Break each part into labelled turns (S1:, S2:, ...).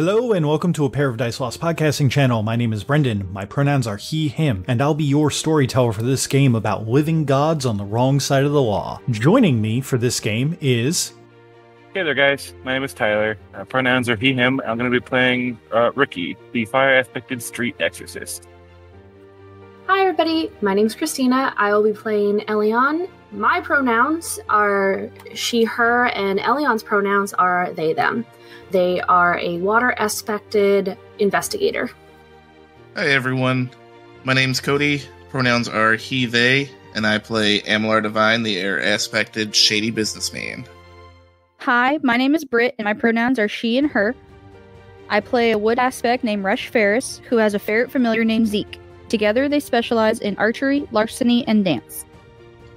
S1: Hello and welcome to a Pair of Dice Lost podcasting channel. My name is Brendan, my pronouns are he, him, and I'll be your storyteller for this game about living gods on the wrong side of the law. Joining me for this game is...
S2: Hey there guys, my name is Tyler. Pronouns are he, him. I'm going to be playing Ricky, the fire-aspected street exorcist.
S3: Hi everybody, my name's Christina. I will be playing Elion. My pronouns are she, her, and Elion's pronouns are they, them. They are a water-aspected investigator.
S4: Hi everyone, my name's Cody. Pronouns are he, they, and I play Amalar Divine, the air-aspected shady businessman.
S5: Hi, my name is Britt, and my pronouns are she and her. I play a wood aspect named Rush Ferris, who has a ferret familiar named Zeke. Together, they specialize in archery, larceny, and dance.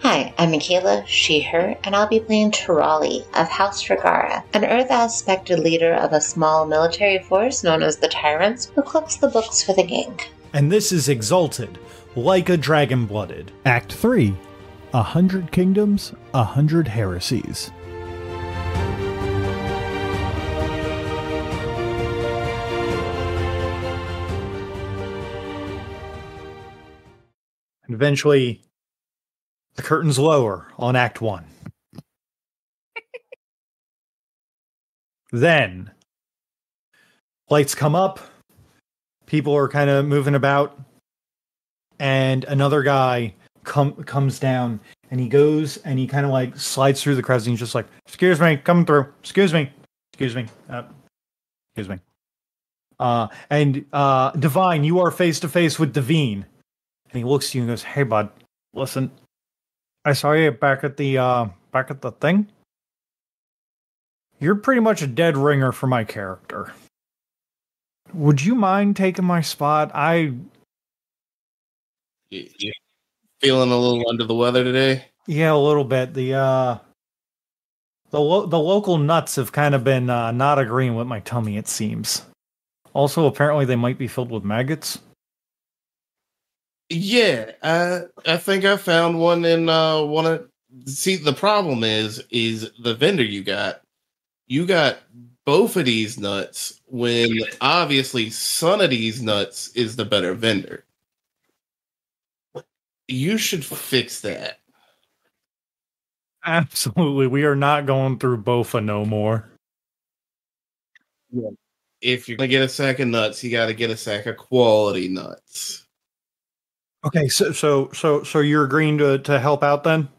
S6: Hi, I'm Michaela, she, her, and I'll be playing Tirali of House Regara, an Earth-aspected leader of a small military force known as the Tyrants, who cooks the books for the gang.
S1: And this is Exalted, like a dragon-blooded. Act 3, 100 Kingdoms, 100 Heresies. And eventually, the curtains lower on Act 1. Then, lights come up, people are kind of moving about, and another guy comes down, and he goes, and he kind of like slides through the crowd, and he's just like, excuse me, coming through, excuse me. And Divine, you are face to face with Devine. And he looks at you and goes, hey bud, listen, I saw you back at the thing. You're pretty much a dead ringer for my character. Would you mind taking my spot?
S4: You feeling a little under the weather today?
S1: Yeah, a little bit. The local nuts have kind of been not agreeing with my tummy, it seems. Also, apparently they might be filled with maggots.
S4: Yeah, I think I found one in one of... See, the problem is the vendor you got both of these nuts when obviously Son of these nuts is the better vendor. You should fix that.
S1: Absolutely. We are not going through Bofa no more.
S4: Yeah. If you're going to get a sack of nuts, you got to get a sack of quality nuts.
S1: Okay, so you're agreeing to help out then?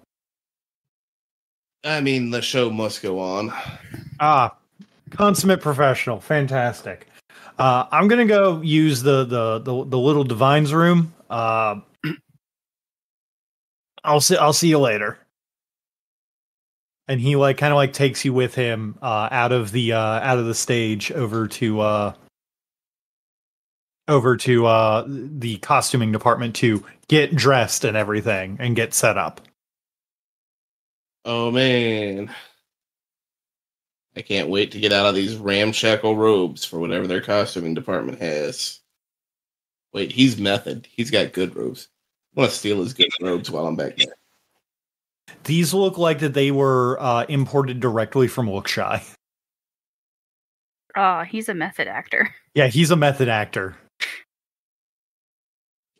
S4: I mean, the show must go on.
S1: Consummate professional, fantastic. I'm gonna go use the little Divine's room. I'll see you later. And he kind of takes you with him out of the stage over to the costuming department to get dressed and everything and get set up.
S4: Oh man. I can't wait to get out of these ramshackle robes for whatever their costuming department has. Wait, he's method. He's got good robes. I want to steal his good robes while I'm back there.
S1: These look like that they were imported directly from Lookshy.
S5: He's a method actor.
S1: Yeah, he's a method actor.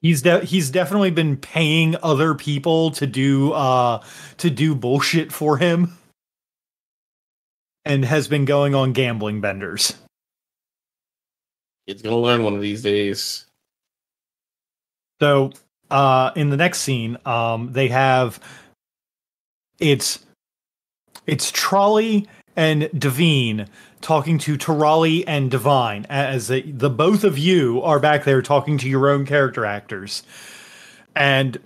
S1: He's definitely been paying other people to do bullshit for him, and has been going on gambling benders.
S4: He's gonna learn one of these days.
S1: So, in the next scene, they have it's Trolley and Devine talking to Tirali and Divine, as the both of you are back there talking to your own character actors. And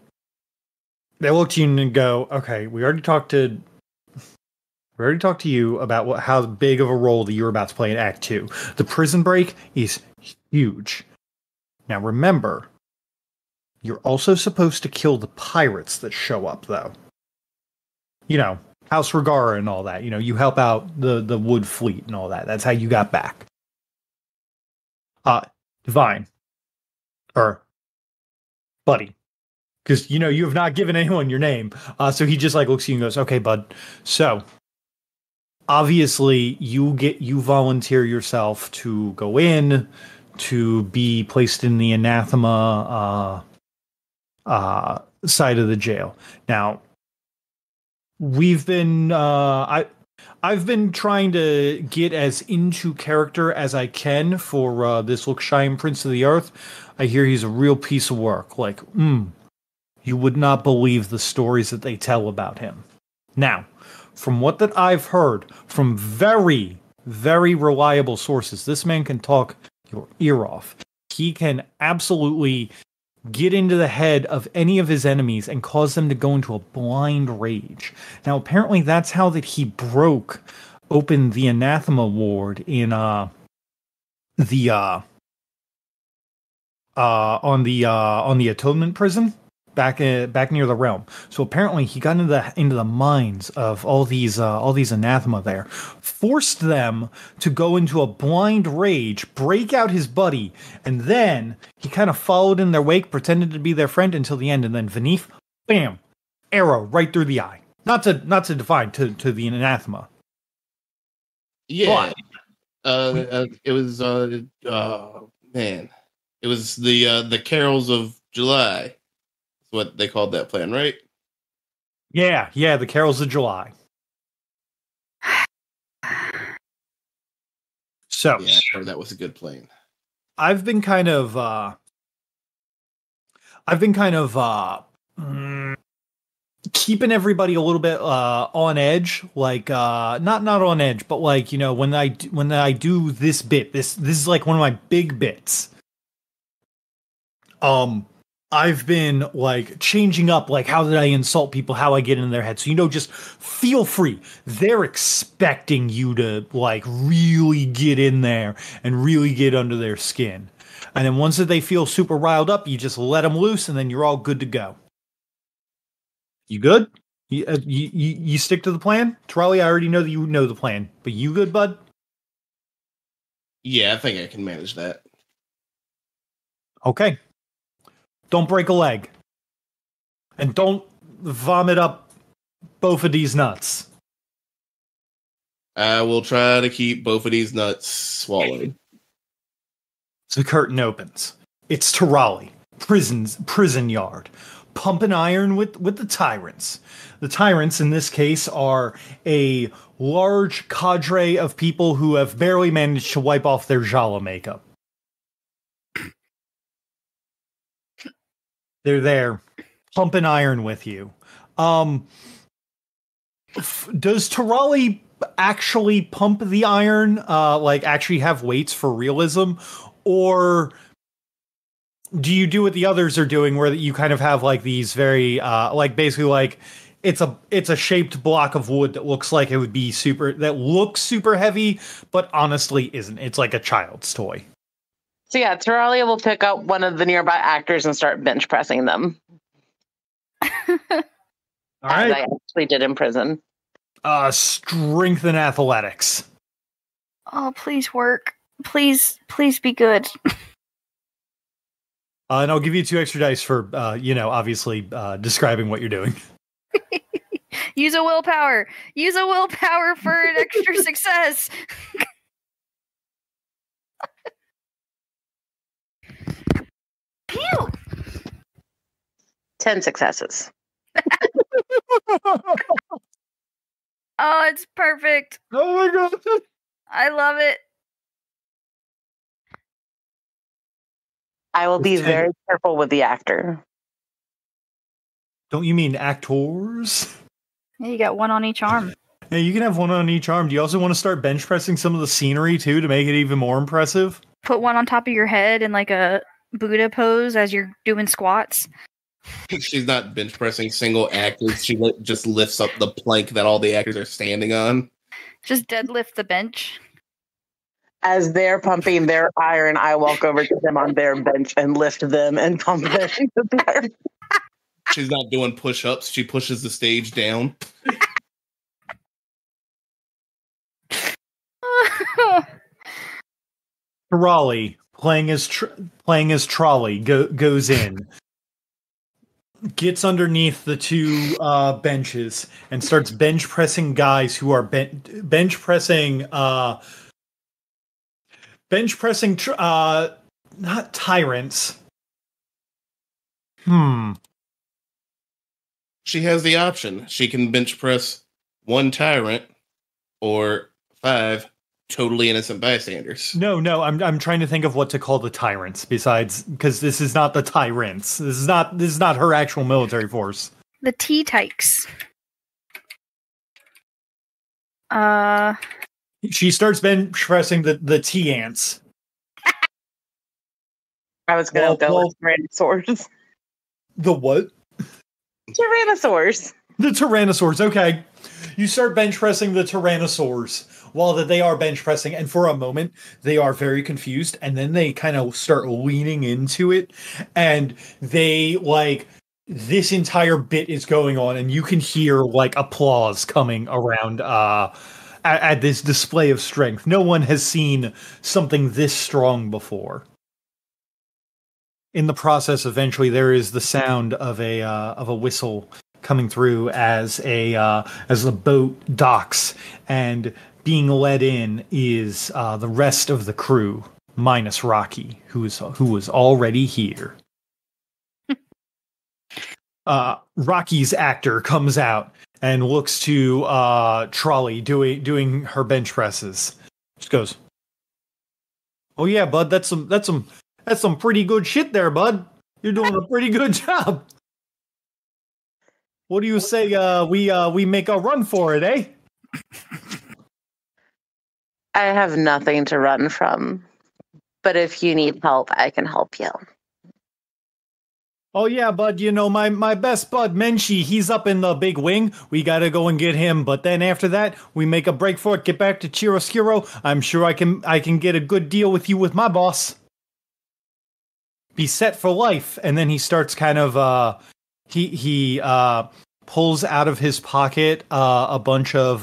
S1: they look to you and go, okay, we already talked to you about how big of a role that you're about to play in Act 2. The prison break is huge. Now remember, you're also supposed to kill the pirates that show up, though. You know, House Regara and all that. You know, you help out the Wood Fleet and all that. That's how you got back. Divine. Or Buddy. Because, you know, you have not given anyone your name. So he just looks at you and goes, okay, bud. So, obviously you volunteer yourself to go in to be placed in the anathema side of the jail. Now, we've been I've been trying to get as into character as I can for this Lookshine Prince of the Earth. I hear he's a real piece of work. Like, you would not believe the stories that they tell about him. Now, from what that I've heard from very, very reliable sources, this man can talk your ear off. He can absolutely get into the head of any of his enemies and cause them to go into a blind rage. Now, apparently that's how that he broke open the anathema ward in on the atonement prison back near the realm. So apparently he got into the minds of all these anathema there, forced them to go into a blind rage, break out his buddy, and then he kind of followed in their wake, pretended to be their friend until the end, and then Vanif, bam, arrow right through the eye. Not to define to the anathema.
S4: Yeah. It was man. It was the Carols of July. What they called that plan, right?
S1: Yeah, the Carols of July. So
S4: yeah, I heard that was a good plan.
S1: I've been kind of keeping everybody a little bit on edge, like not on edge, but like, you know, when I do this bit, this is like one of my big bits. I've been like changing up like how did I insult people, how I get in their head. So, you know, just feel free. They're expecting you to like really get in there and really get under their skin. And then once that they feel super riled up, you just let them loose and then you're all good to go. You good? You stick to the plan? Trolley, I already know that you know the plan, but you good, bud?
S4: Yeah, I think I can manage that.
S1: Okay. Don't break a leg. And don't vomit up both of these nuts.
S4: I will try to keep both of these nuts swallowed.
S1: The curtain opens. It's Tirali, prison yard. Pumping iron with the tyrants. The tyrants in this case are a large cadre of people who have barely managed to wipe off their Jala makeup. They're there, pumping iron with you. Does Tirali actually pump the iron? Like actually have weights for realism, or do you do what the others are doing, where you kind of have like these very like basically like it's a shaped block of wood that looks like it would be looks super heavy, but honestly isn't. It's like a child's toy.
S7: So yeah, Tirali will pick up one of the nearby actors and start bench pressing them.
S1: All right.
S7: As I actually did in prison.
S1: Strength and athletics.
S5: Oh, please work. Please be good.
S1: And I'll give you 2 extra dice for, obviously describing what you're doing.
S5: Use a willpower. Use a willpower for an extra success. Pew!
S7: 10 successes.
S5: Oh, it's perfect.
S1: Oh my god.
S5: I love it.
S7: I will be very careful with the actor.
S1: Don't you mean actors?
S5: Yeah, you got one on each arm.
S1: Yeah, you can have one on each arm. Do you also want to start bench pressing some of the scenery too to make it even more impressive?
S5: Put one on top of your head in like a Buddha pose as you're doing squats.
S4: She's not bench pressing single actors. She just lifts up the plank that all the actors are standing on.
S5: Just deadlift the bench.
S7: As they're pumping their iron, I walk over to them on their bench and lift them and pump them into their.
S4: She's not doing push-ups. She pushes the stage down.
S1: Raleigh playing as Trolley goes in. gets underneath the two benches and starts bench pressing guys who are bench pressing not tyrants.
S4: She has the option. She can bench press 1 tyrant or 5 totally innocent bystanders.
S1: No, I'm trying to think of what to call the tyrants besides, because this is not the tyrants. This is not her actual military force.
S5: The T-Tykes.
S1: She starts bench pressing the T-ants.
S7: I was going to go with Tyrannosaurs.
S1: The what?
S7: Tyrannosaurs.
S1: The Tyrannosaurs, okay. You start bench pressing the Tyrannosaurs while they are bench pressing, and for a moment, they are very confused, and then they kind of start leaning into it, and they, like, this entire bit is going on, and you can hear, like, applause coming around at this display of strength. No one has seen something this strong before. In the process, eventually, there is the sound of a whistle coming through as the boat docks, and being led in is the rest of the crew, minus Rocky, who was already here. Rocky's actor comes out and looks to Trolley doing her bench presses. Just goes, "Oh yeah, bud, that's some pretty good shit there, bud. You're doing a pretty good job. What do you say we make a run for it, eh?"
S7: I have nothing to run from, but if you need help, I can help you.
S1: "Oh yeah, bud, you know, my best bud, Menchie, he's up in the big wing. We gotta go and get him, but then after that, we make a break for it, get back to Chiaroscuro. I'm sure I can get a good deal with you with my boss. Be set for life." And then he starts kind of he pulls out of his pocket a bunch of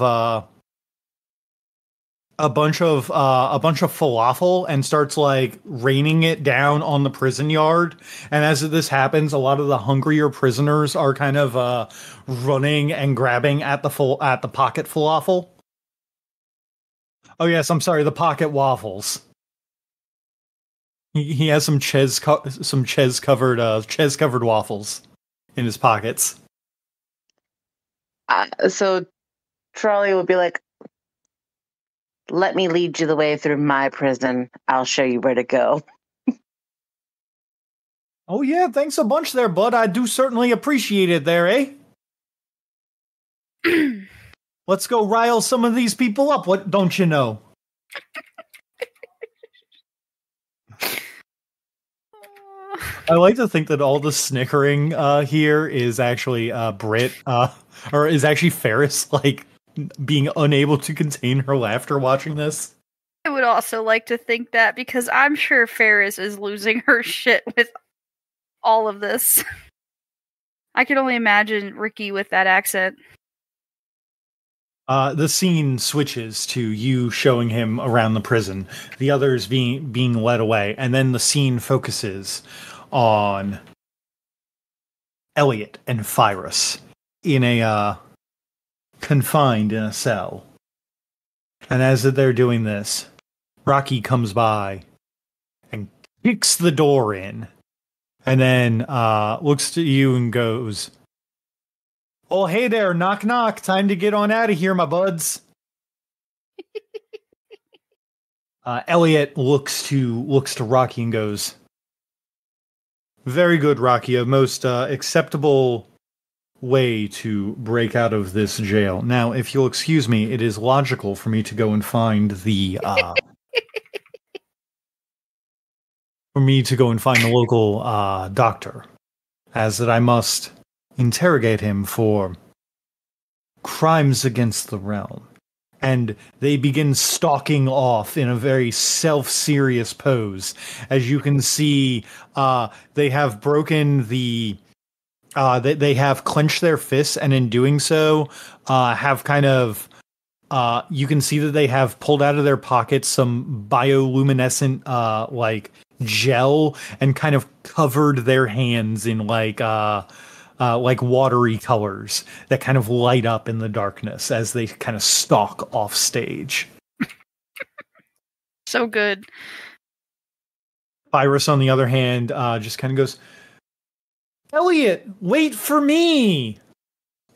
S1: falafel and starts like raining it down on the prison yard. And as this happens, a lot of the hungrier prisoners are kind of running and grabbing at the pocket falafel. Oh yes, I'm sorry, the pocket waffles. He has some Ches covered waffles in his pockets.
S7: So Trolley will be like, "Let me lead you the way through my prison. I'll show you where to go."
S1: "Oh yeah, thanks a bunch there, bud. I do certainly appreciate it there, eh? Let's go rile some of these people up, what don't you know?" I like to think that all the snickering here is actually Brit, or is actually Ferris, like, being unable to contain her laughter watching this.
S5: I would also like to think that, because I'm sure Ferris is losing her shit with all of this. I can only imagine Ricky with that accent.
S1: The scene switches to you showing him around the prison, the others being led away, and then the scene focuses on Elliot and Phyrus in a confined in a cell. And as they're doing this, Rocky comes by and kicks the door in, and then looks to you and goes, "Oh, hey there, knock knock, time to get on out of here, my buds." Elliot looks to Rocky and goes, "Very good, Rocky, a most acceptable way to break out of this jail. Now, if you'll excuse me, it is logical for me to go and find the local doctor, as that I must interrogate him for crimes against the realm." And they begin stalking off in a very self-serious pose. As you can see, they have broken the they have clenched their fists, and in doing so, have kind of you can see that they have pulled out of their pockets some bioluminescent like gel and kind of covered their hands in like like watery colors that kind of light up in the darkness as they kind of stalk off stage.
S5: So good.
S1: Iris, on the other hand, just kind of goes, Elliot, wait for me,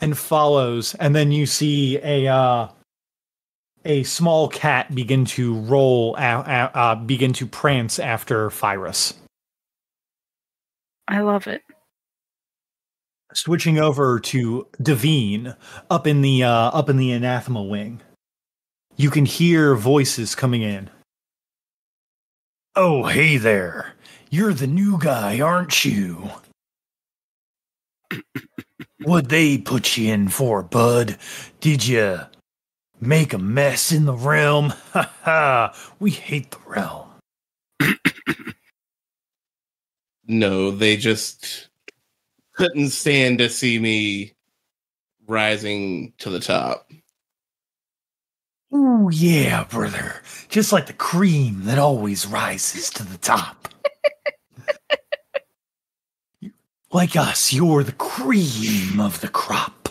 S1: and follows. And then you see a small cat begin to begin to prance after Pyrus.
S5: I love it.
S1: Switching over to Devine up in the anathema wing, you can hear voices coming in. Oh, hey there! You're the new guy, aren't you? What'd they put you in for, bud? Did you make a mess in the realm? Ha ha! We hate the realm.
S4: No, they just couldn't stand to see me rising to the top.
S1: Ooh, yeah, brother. Just like the cream that always rises to the top. Like us, you're the cream of the crop.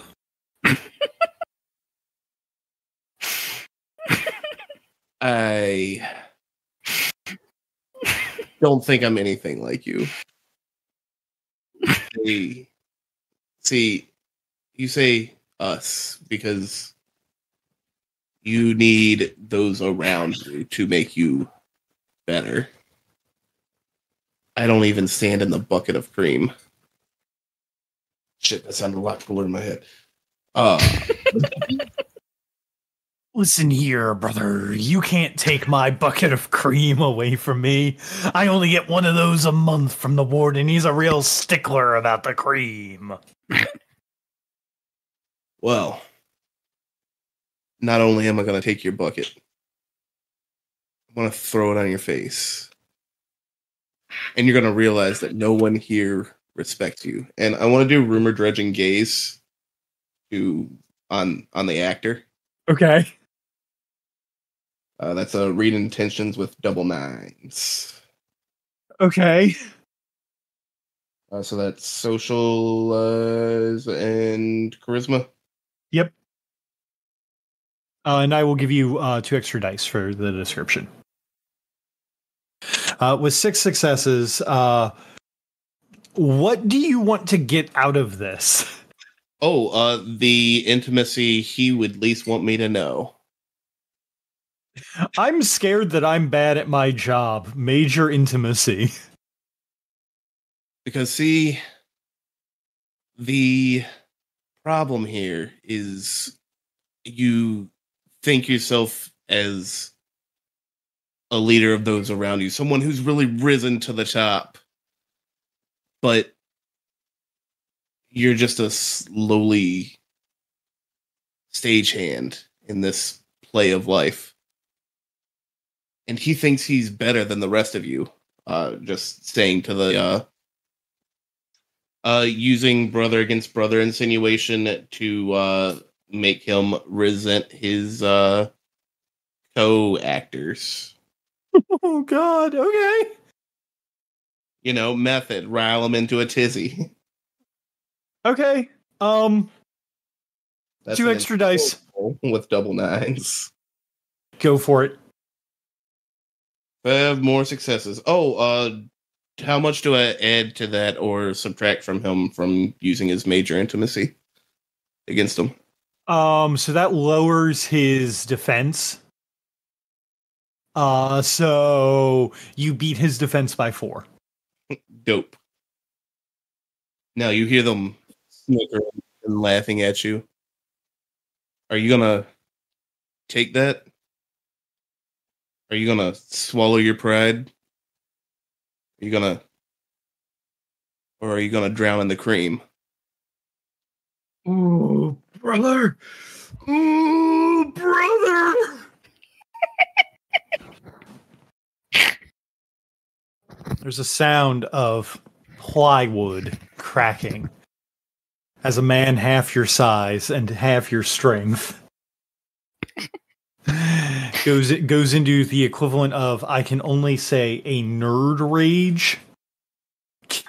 S4: I don't think I'm anything like you. See, you say us because you need those around you to make you better. I don't even stand in the bucket of cream. Shit, that sounded a lot cooler in my head.
S1: Listen here, brother. You can't take my bucket of cream away from me. I only get one of those a month from the warden. He's a real stickler about the cream.
S4: Well, not only am I going to take your bucket, I'm going to throw it on your face. And you're going to realize that no one here respects you. And I want to do rumor dredging gaze on the actor.
S1: Okay.
S4: That's a read intentions with double nines.
S1: Okay.
S4: So that's social and charisma.
S1: Yep. And I will give you 2 extra dice for the description. With 6 successes, what do you want to get out of this?
S4: Oh, the intimacy he would least want me to know.
S1: I'm scared that I'm bad at my job. Major intimacy.
S4: Because, see, the problem here is you think yourself as a leader of those around you, someone who's really risen to the top, but you're just a slowly stagehand in this play of life. And he thinks he's better than the rest of you. Just saying to the using brother against brother insinuation to make him resent his co-actors.
S1: Oh God, okay.
S4: You know, method, rile him into a tizzy.
S1: Okay.
S4: That's
S1: 2
S4: an
S1: extra dice.
S4: With double nines.
S1: Go for it.
S4: 5 more successes. Oh, how much do I add to that or subtract from him from using his major intimacy against him?
S1: So that lowers his defense. So you beat his defense by 4.
S4: Dope. Now you hear them snickering and laughing at you. Are you gonna take that? Are you gonna swallow your pride? Are you gonna drown in the cream?
S1: Ooh, brother. Ooh, brother. There's a sound of plywood cracking as a man half your size and half your strength goes into the equivalent of, I can only say, a nerd rage,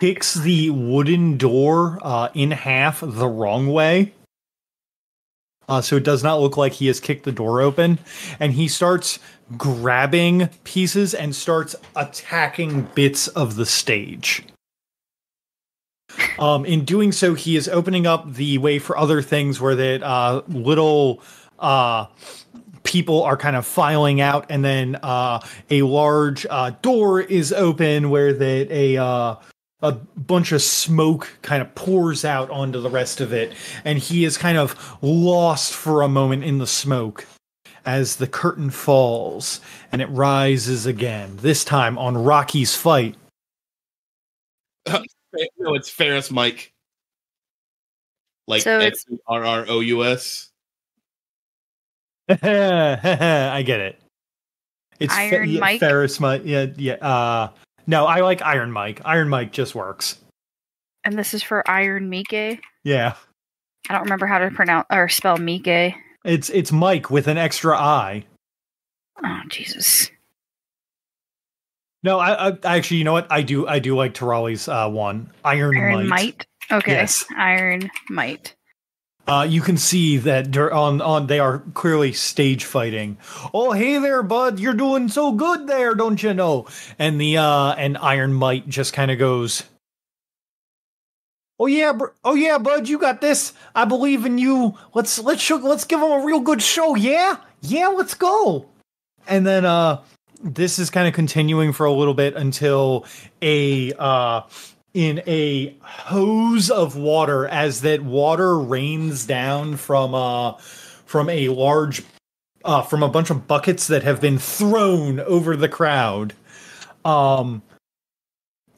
S1: kicks the wooden door in half the wrong way. So it does not look like he has kicked the door open. And he starts grabbing pieces and starts attacking bits of the stage. In doing so, he is opening up the way for other things where that little people are kind of filing out, and then a large door is open where that a bunch of smoke kind of pours out onto the rest of it, and he is kind of lost for a moment in the smoke as the curtain falls and it rises again, this time on Rocky's fight.
S4: No, it's Ferris Mike. Like
S5: So it's-
S4: FRROUS.
S1: I get it. It's
S5: Iron Mike?
S1: Ferris Mike. Yeah. No, I like Iron Mike. Iron Mike just works.
S5: And this is for Iron Mike.
S1: Yeah.
S5: I don't remember how to pronounce or spell Mike.
S1: It's Mike with an extra I.
S5: Oh Jesus!
S1: No, I actually, you know what? I do like Terali's one. Iron
S5: Might. Okay.
S1: Yes.
S5: Iron Might.
S1: You can see that they are clearly stage fighting. Oh, hey there, bud! You're doing so good there, don't you know? And and Iron Might just kind of goes, "Oh yeah, bud, you got this. I believe in you. Let's give them a real good show. Yeah, let's go." And then this is kind of continuing for a little bit until in a hose of water, as that water rains down from a large from a bunch of buckets that have been thrown over the crowd,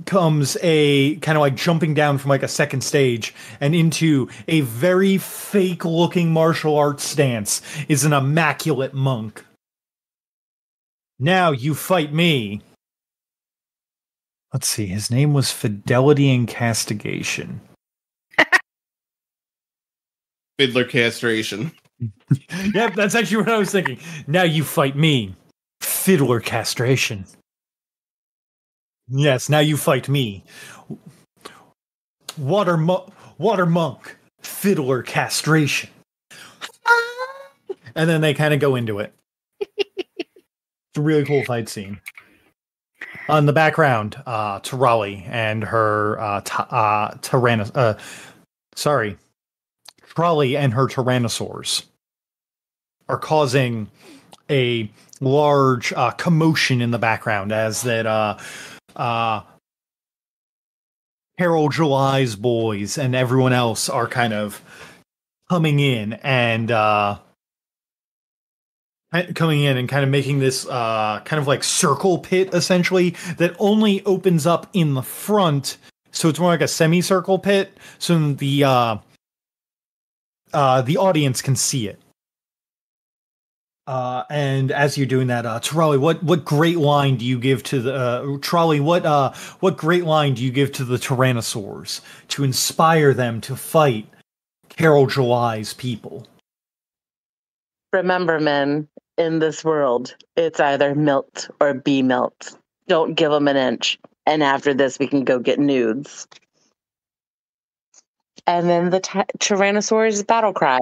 S1: comes a kind of like jumping down from like a second stage and into a very fake looking martial arts stance is an immaculate monk. Now you fight me. Let's see, his name was Fidelity and Castigation.
S4: Fiddler castration.
S1: Yep, that's actually what I was thinking. Now you fight me. Fiddler Castration. Yes, now you fight me. Water Monk. Fiddler Castration. And then they kind of go into it. It's a really cool fight scene. On the background, Terali and her Trolley and her Tyrannosaurs are causing a large commotion in the background as that Carol July's boys and everyone else are kind of coming in and kind of making this kind of like circle pit, essentially, that only opens up in the front. So it's more like a semicircle pit, so the audience can see it. And as you're doing that, Trolley, what great line do you give to the Trolley? What great line do you give to the Tyrannosaurs to inspire them to fight Carol July's people?
S7: Remember, men, in this world, it's either milked or be milked. Don't give them an inch. And after this, we can go get nudes. And then the Tyrannosaurus battle cry.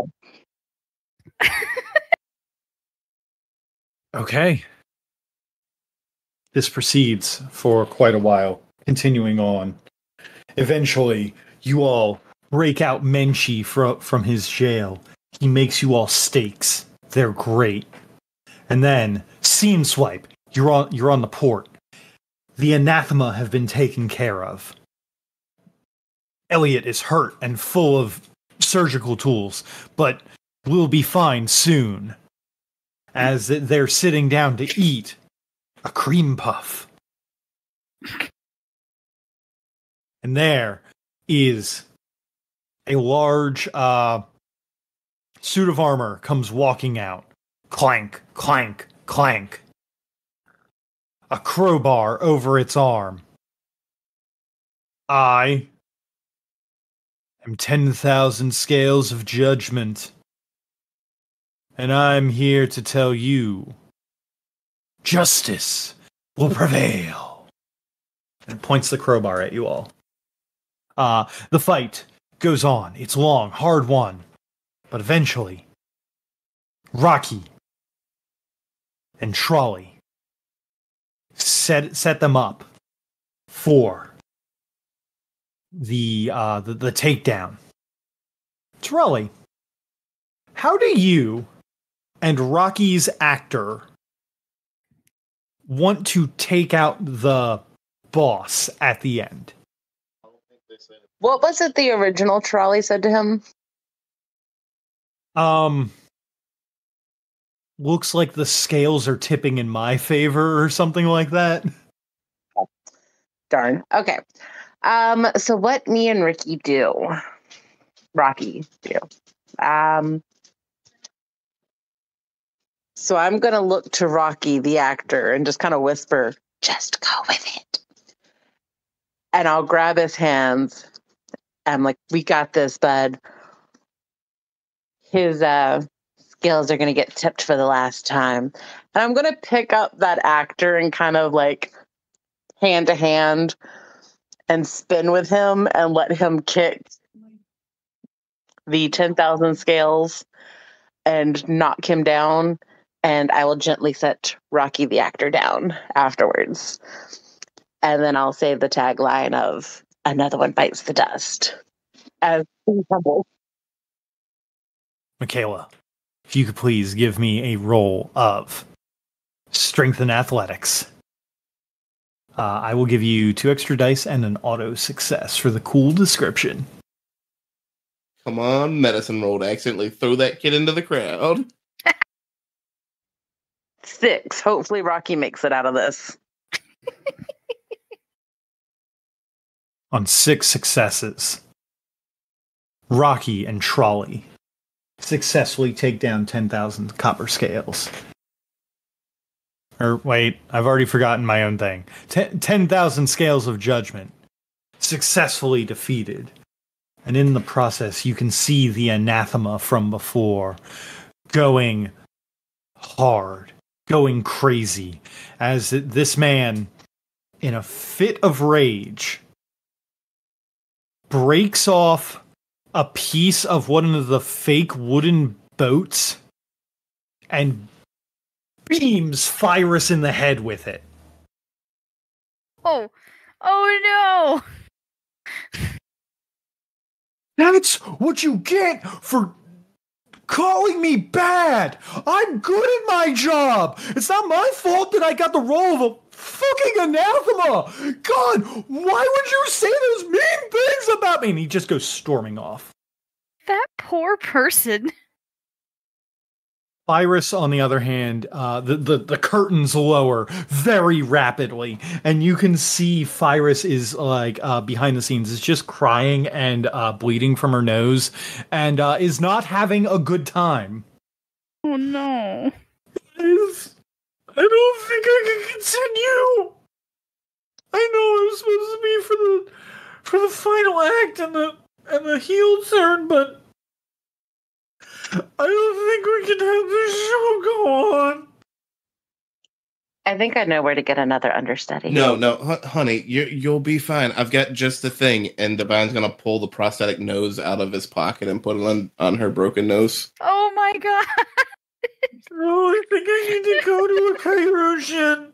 S1: Okay. This proceeds for quite a while, continuing on. Eventually, you all break out Menchie from his jail. He makes you all steaks. They're great. And then, scene swipe. You're on the port. The anathema have been taken care of. Elliot is hurt and full of surgical tools, but will be fine soon. As they're sitting down to eat a cream puff. And there is a large suit of armor comes walking out. Clank, clank, clank. A crowbar over its arm. I am 10,000 scales of judgment. And I'm here to tell you, justice will prevail. And points the crowbar at you all. The fight goes on. It's long, hard won. But eventually, Rocky and Trolley set them up for the takedown. Trolley, how do you and Rocky's actor want to take out the boss at the end?
S7: What was it the original Trolley said to him?
S1: Looks like the scales are tipping in my favor or something like that.
S7: Darn. Okay. So what me and Rocky do. So I'm going to look to Rocky, the actor, and just kind of whisper, just go with it. And I'll grab his hands. I'm like, we got this, bud. His skills are going to get tipped for the last time. And I'm going to pick up that actor and kind of like hand to hand and spin with him and let him kick the 10,000 scales and knock him down. And I will gently set Rocky the actor down afterwards. And then I'll say the tagline of another one bites the dust. As
S1: Michaela, if you could please give me a roll of strength and athletics. I will give you 2 extra dice and an auto success for the cool description.
S4: Come on, medicine roll to accidentally throw that kid into the crowd.
S7: 6. Hopefully Rocky makes it out of this.
S1: On 6 successes, Rocky and Trolley successfully take down 10,000 copper scales. Or wait, I've already forgotten my own thing. 10,000 scales of judgment successfully defeated. And in the process, you can see the anathema from before going hard, going crazy, as this man, in a fit of rage, breaks off a piece of one of the fake wooden boats and beams Fyrus in the head with it.
S5: Oh no!
S1: That's what you get for calling me bad. I'm good at my job. It's not my fault that I got the role of a fucking anathema. God, why would you say those mean things about me? And he just goes storming off.
S5: That poor person.
S1: Fyrus, on the other hand, the curtains lower very rapidly, and you can see Fyrus is like behind the scenes is just crying and bleeding from her nose, and is not having a good time.
S5: Oh no!
S1: I don't think I can continue. I know I was supposed to be for the final act and the heel turn, but I don't think we can have this show go on.
S7: I think I know where to get another understudy.
S4: No, honey, you'll be fine. I've got just the thing, and Divine's gonna pull the prosthetic nose out of his pocket and put it on her broken nose.
S5: Oh my god!
S1: Oh, I think I need to go to a chirurgeon.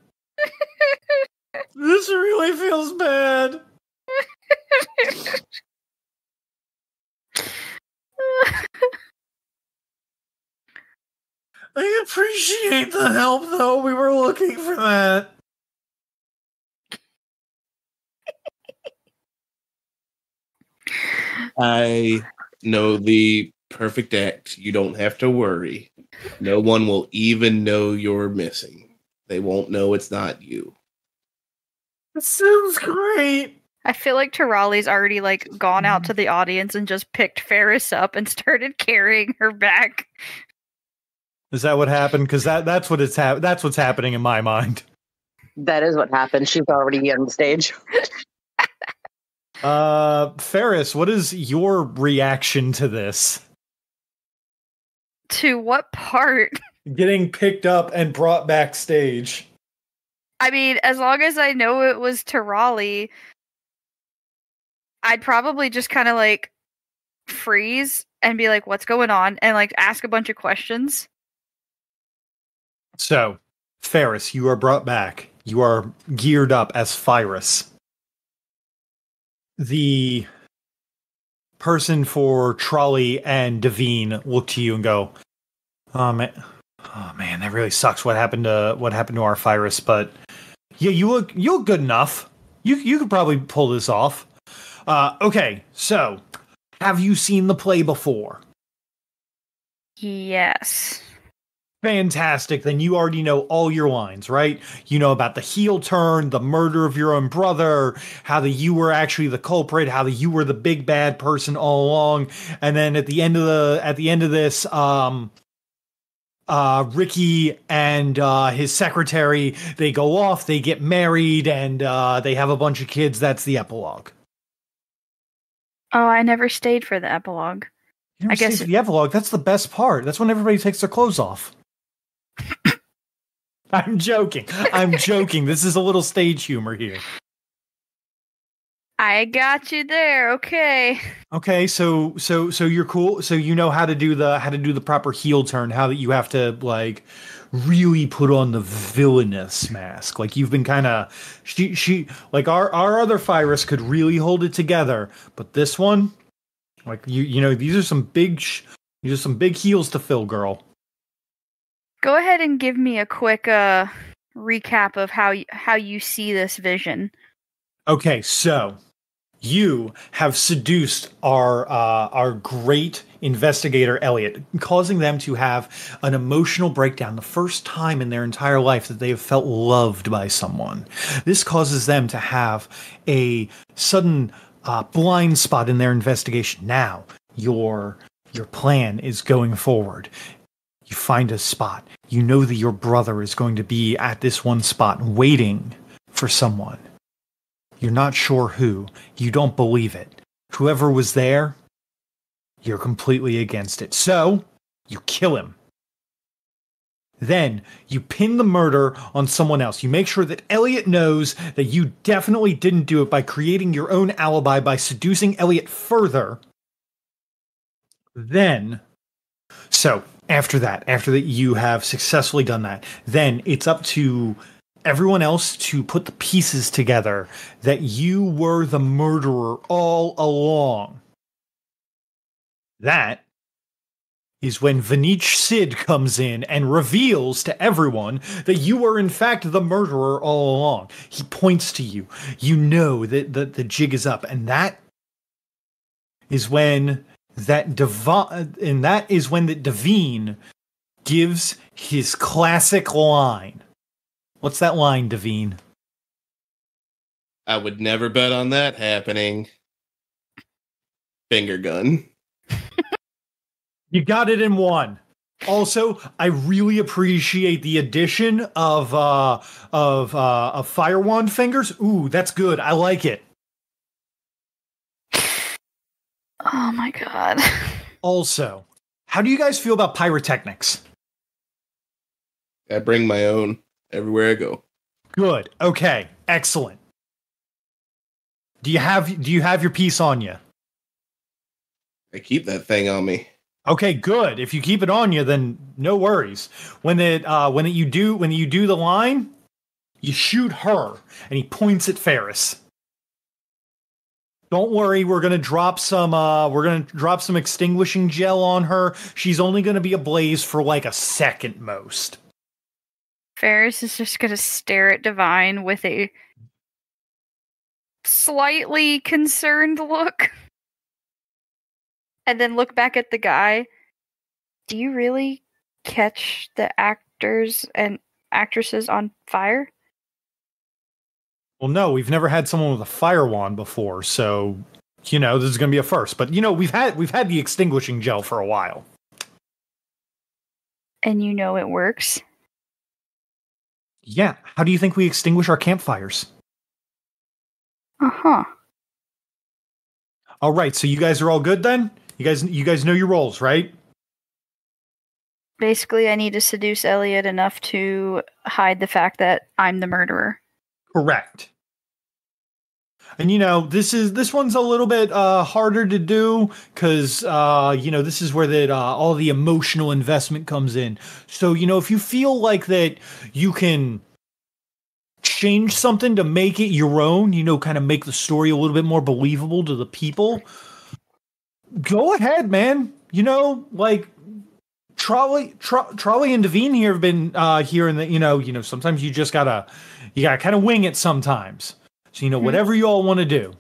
S1: This really feels bad. I appreciate the help, though. We were looking for that.
S4: I know the perfect act. You don't have to worry. No one will even know you're missing. They won't know it's not you.
S1: That sounds great.
S5: I feel like Tarali's already like gone out to the audience and just picked Ferris up and started carrying her back.
S1: Is that what happened? Because that's what that's what's happening in my mind.
S7: That is what happened. She's already on the stage.
S1: Ferris, what is your reaction to this?
S5: To what part?
S1: Getting picked up and brought backstage.
S5: I mean, as long as I know it was Tarali, I'd probably just kind of like freeze and be like, what's going on? And like ask a bunch of questions.
S1: So, Ferris, you are brought back. You are geared up as Phyrus. The person for Trolley and Devine look to you and go, "Oh man, that really sucks. What happened to our Phyrus? But yeah, you look good enough. You could probably pull this off." Okay, so have you seen the play before?
S5: Yes.
S1: Fantastic. Then you already know all your lines, right? You know about the heel turn, the murder of your own brother, how that you were actually the culprit, how that you were the big bad person all along, and then at the end of this, Ricky and his secretary, they go off, they get married, and they have a bunch of kids. That's the epilogue.
S5: Oh, I never stayed for the epilogue.
S1: I guess the epilogue, that's the best part. That's when everybody takes their clothes off. I'm joking. This is a little stage humor here.
S5: I got you there. Okay.
S1: Okay, so you're cool. So you know how to do the proper heel turn, how that you have to like really put on the villainous mask. Like you've been kind of she like our other Phyrus could really hold it together, but this one, like you know, these are some big heels to fill, girl.
S5: Go ahead and give me a quick recap of how you see this vision.
S1: Okay, so you have seduced our great investigator Elliot, causing them to have an emotional breakdown, the first time in their entire life that they have felt loved by someone. This causes them to have a sudden blind spot in their investigation. Now, your plan is going forward. You find a spot. You know that your brother is going to be at this one spot waiting for someone. You're not sure who. You don't believe it. Whoever was there, you're completely against it. So, you kill him. Then, you pin the murder on someone else. You make sure that Elliot knows that you definitely didn't do it by creating your own alibi, by seducing Elliot further. Then, so, after that you have successfully done that, then it's up to everyone else to put the pieces together that you were the murderer all along. That is when Vanish Sid comes in and reveals to everyone that you were in fact the murderer all along. He points to you. You know that the jig is up, and that is when Devine gives his classic line. What's that line, Devine?
S4: I would never bet on that happening. Finger gun.
S1: You got it in one. Also, I really appreciate the addition of fire wand fingers. Ooh, that's good. I like it.
S5: Oh my god.
S1: Also, how do you guys feel about pyrotechnics?
S4: I bring my own everywhere I go.
S1: Good. Okay. Excellent. Do you have your piece on you?
S4: I keep that thing on me.
S1: Okay, good. If you keep it on you, then no worries. When you do the line, you shoot her, and he points at Ferris. Don't worry, we're gonna drop some extinguishing gel on her. She's only gonna be ablaze for like a second most.
S5: Ferris is just gonna stare at Divine with a slightly concerned look. And then look back at the guy. Do you really catch the actors and actresses on fire?
S1: Well, no, we've never had someone with a fire wand before, so this is going to be a first. But we've had the extinguishing gel for a while.
S5: And it works?
S1: Yeah. How do you think we extinguish our campfires?
S5: Uh-huh.
S1: All right, so you guys are all good then? You guys know your roles, right?
S5: Basically, I need to seduce Elliot enough to hide the fact that I'm the murderer.
S1: Correct. And this one's a little bit harder to do because this is where all the emotional investment comes in. So if you feel like that you can change something to make it your own, kind of make the story a little bit more believable to the people, go ahead, man. Trolley and Devine here have been here, and sometimes you just gotta kind of wing it sometimes. So whatever you all want to do.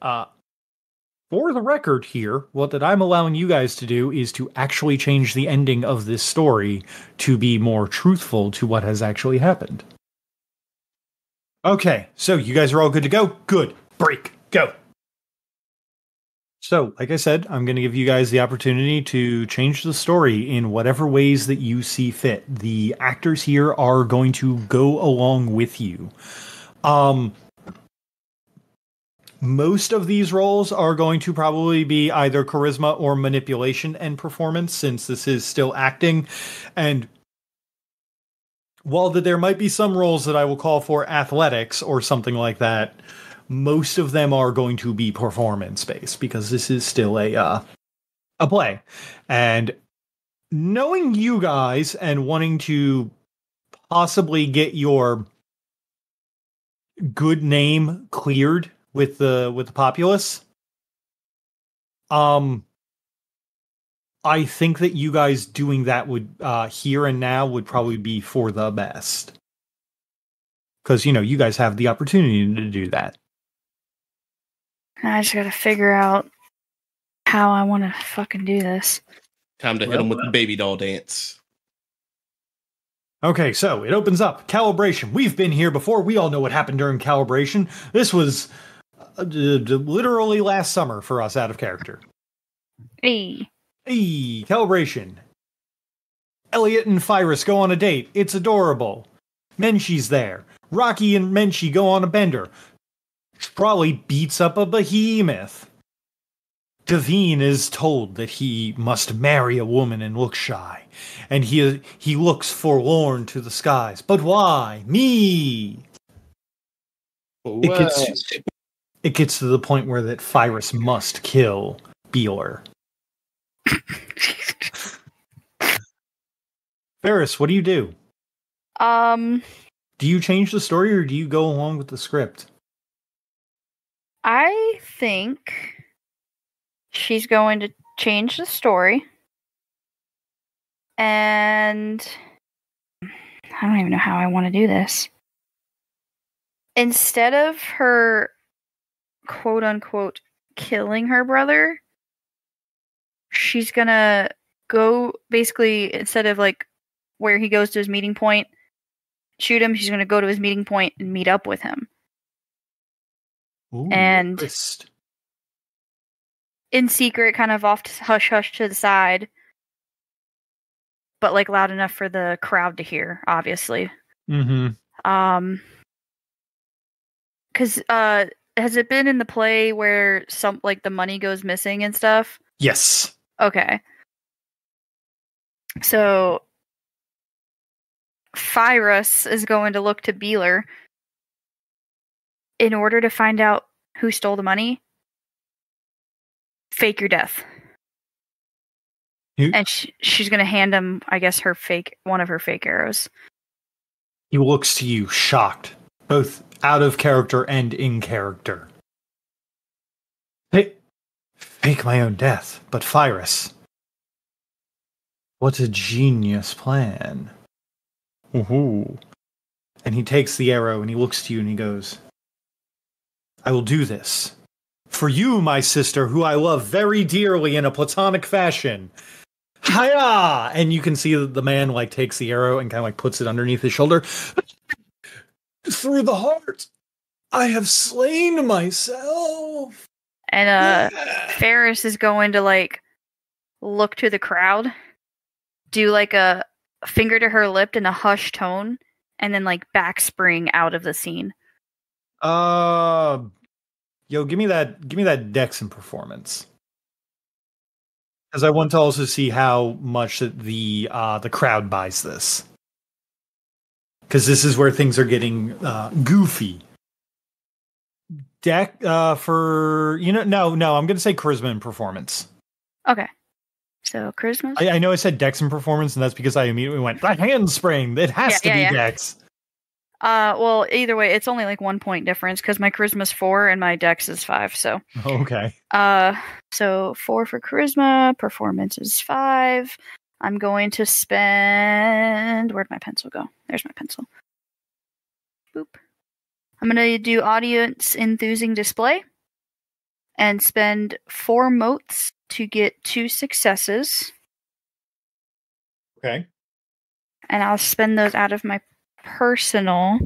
S1: For the record here, what that I'm allowing you guys to do is to actually change the ending of this story to be more truthful to what has actually happened. Okay, so you guys are all good to go? Good. Break. Go. So, like I said, I'm going to give you guys the opportunity to change the story in whatever ways that you see fit. The actors here are going to go along with you. Most of these roles are going to probably be either charisma or manipulation and performance, since this is still acting. And while there might be some roles that I will call for athletics or something like that, most of them are going to be performance-based because this is still a play. And knowing you guys and wanting to possibly get your good name cleared with the populace, I think that you guys doing that would here and now would probably be for the best. Because, you guys have the opportunity to do that.
S5: I just gotta figure out how I want to fucking do this.
S4: Time to hit him with the baby doll dance.
S1: Okay, so it opens up. Calibration. We've been here before. We all know what happened during calibration. This was literally last summer for us out of character.
S5: Hey,
S1: calibration. Elliot and Phyrus go on a date. It's adorable. Menshi's there. Rocky and Menshi go on a bender. Trolley beats up a behemoth. Devine is told that he must marry a woman and look shy. And he looks forlorn to the skies. But why? Me! It gets to the point where that Phyrus must kill Beeler. Ferris, what do you do? Do you change the story or do you go along with the script?
S5: I think she's going to change the story. And I don't even know how I want to do this. Instead of her, quote unquote, killing her brother, she's going to go, basically, instead of like where he goes to his meeting point, shoot him, she's going to go to his meeting point and meet up with him.
S1: Ooh,
S5: and
S1: twist.
S5: In secret, kind of off hush hush to the side, but like loud enough for the crowd to hear, obviously.
S1: Mm-hmm.
S5: Because has it been in the play where some like the money goes missing and stuff?
S1: Yes.
S5: Okay. So Phyrus is going to look to Beeler in order to find out who stole the money. Fake your death. And she's going to hand him, I guess, one of her fake arrows.
S1: He looks to you, shocked, both out of character and in character. Hey, fake my own death, but Phyrus. What a genius plan. Ooh. And he takes the arrow and he looks to you and he goes, I will do this. For you, my sister, who I love very dearly in a platonic fashion. Hiya! And you can see that the man like takes the arrow and kind of like puts it underneath his shoulder. Through the heart, I have slain myself.
S5: And Ferris is going to like look to the crowd, do like a finger to her lip in a hushed tone, and then like back spring out of the scene.
S1: Yo, give me that Dex and performance. Because I want to also see how much the crowd buys this. Because this is where things are getting goofy. Deck for no, I'm gonna say charisma and performance.
S5: Okay. So charisma.
S1: I know I said Dex and performance, and that's because I immediately went that handspring. It has to be Dex.
S5: Well, either way, it's only like 1 point difference because my charisma's 4 and my Dex is 5. So
S1: okay.
S5: So 4 for charisma, performance is 5. I'm going to spend. Where'd my pencil go? There's my pencil. Boop. I'm going to do audience enthusing display and spend 4 motes to get 2 successes.
S1: Okay.
S5: And I'll spend those out of my personal.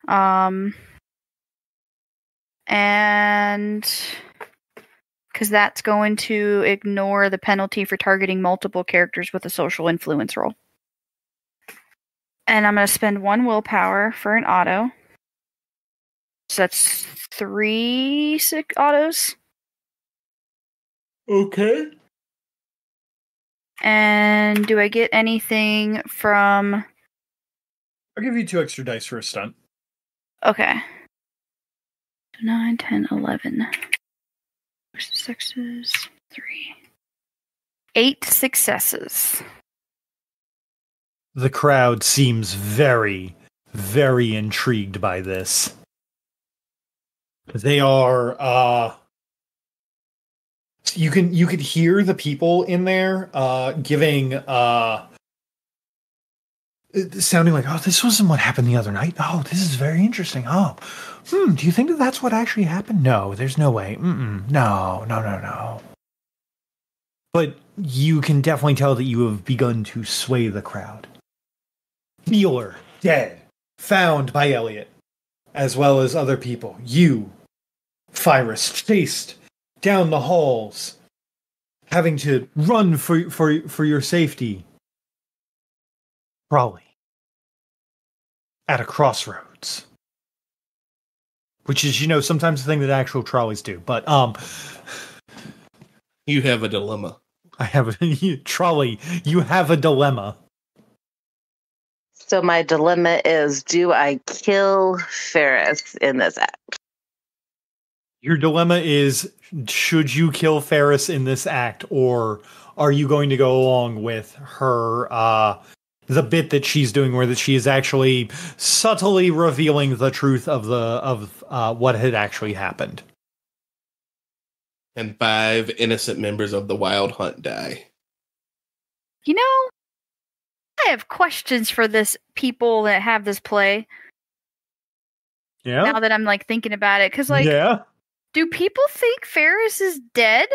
S5: And because that's going to ignore the penalty for targeting multiple characters with a social influence roll. And I'm going to spend 1 willpower for an auto. So that's 3 autos.
S1: Okay.
S5: And do I get anything from...
S1: I'll give you 2 extra dice for a stunt.
S5: Okay. 9, 10, 11. 6s, 3. 8 successes.
S1: The crowd seems very, very intrigued by this. They are, you could hear the people in there, giving, sounding like, oh, this wasn't what happened the other night. Oh, this is very interesting. Oh, do you think that that's what actually happened? No, there's no way. No. But you can definitely tell that you have begun to sway the crowd. Healer, dead, found by Elliot, as well as other people. You, Fyrus, chased down the halls, having to run for your safety. Trolley. At a crossroads. Which is, sometimes the thing that actual trolleys do. But,
S4: You have a dilemma.
S1: I have a trolley. You have a dilemma.
S7: So my dilemma is, do I kill Ferris in this act?
S1: Your dilemma is, should you kill Ferris in this act, or are you going to go along with her, the bit that she's doing where that she is actually subtly revealing the truth of what had actually happened?
S4: And 5 innocent members of the Wild Hunt die.
S5: I have questions for this people that have this play.
S1: Yeah.
S5: Now that I'm thinking about it, because do people think Ferris is dead?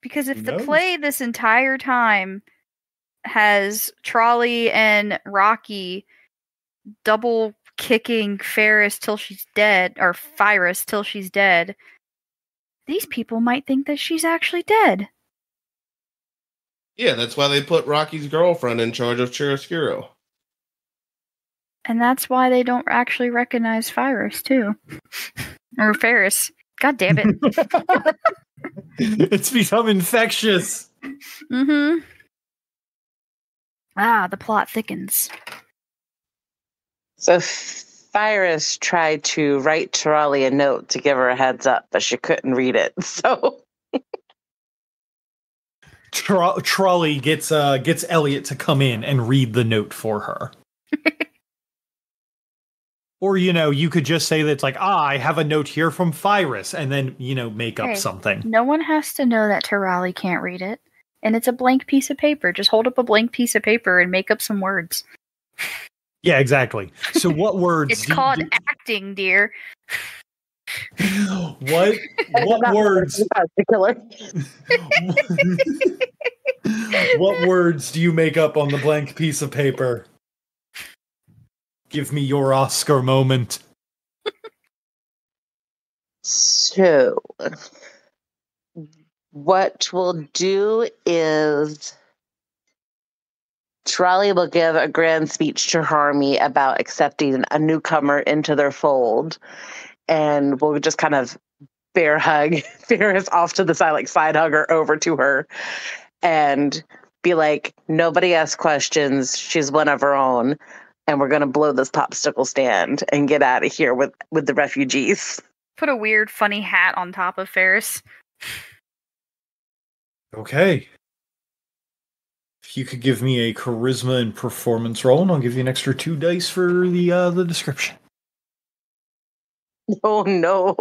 S5: Because if the play this entire time has Trolley and Rocky double kicking Ferris till she's dead, or Fyrus till she's dead, these people might think that she's actually dead.
S4: Yeah, that's why they put Rocky's girlfriend in charge of Chiaroscuro.
S5: And that's why they don't actually recognize Fyrus, too. Or Ferris. God damn it.
S1: It's become infectious.
S5: Mm-hmm. The plot thickens.
S7: So Fyrus tried to write Trolley a note to give her a heads up, but she couldn't read it, so...
S1: Trolley gets Elliot to come in and read the note for her. Or, you could just say that it's I have a note here from Fyrus, and then, make up something.
S5: No one has to know that Trolley can't read it. And it's a blank piece of paper. Just hold up a blank piece of paper and make up some words.
S1: Yeah, exactly. So what words...
S5: It's called acting, dear.
S1: What words... What words do you make up on the blank piece of paper? Give me your Oscar moment.
S7: So, what we'll do is Trolley will give a grand speech to Harmy about accepting a newcomer into their fold, and we'll just kind of bear hug Ferris off to the side, side hug her over to her, and be like, nobody asks questions. She's one of her own. and we're going to blow this popsicle stand and get out of here with the refugees.
S5: Put a weird, funny hat on top of Ferris.
S1: Okay. If you could give me a charisma and performance roll, and I'll give you an extra 2 dice for the description.
S7: Oh, no.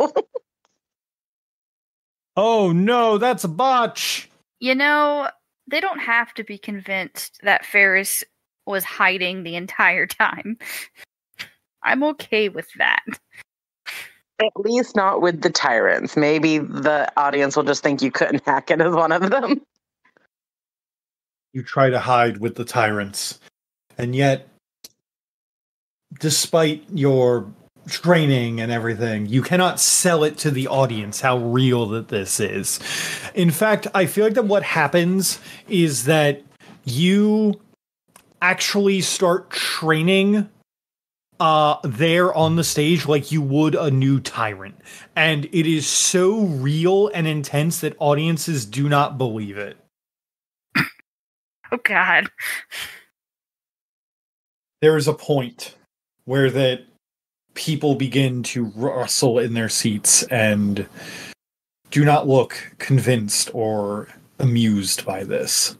S1: Oh no, that's a botch!
S5: You know, they don't have to be convinced that Ferris was hiding the entire time. I'm okay with that.
S7: At least not with the tyrants. Maybe the audience will just think you couldn't hack it as one of them.
S1: You try to hide with the tyrants, and yet, despite your training and everything, you cannot sell it to the audience how real that this is. In fact, I feel like that what happens is that you actually start training there on the stage like you would a new tyrant. And it is so real and intense that audiences do not believe it.
S5: Oh, God.
S1: There is a point where that people begin to rustle in their seats and do not look convinced or amused by this.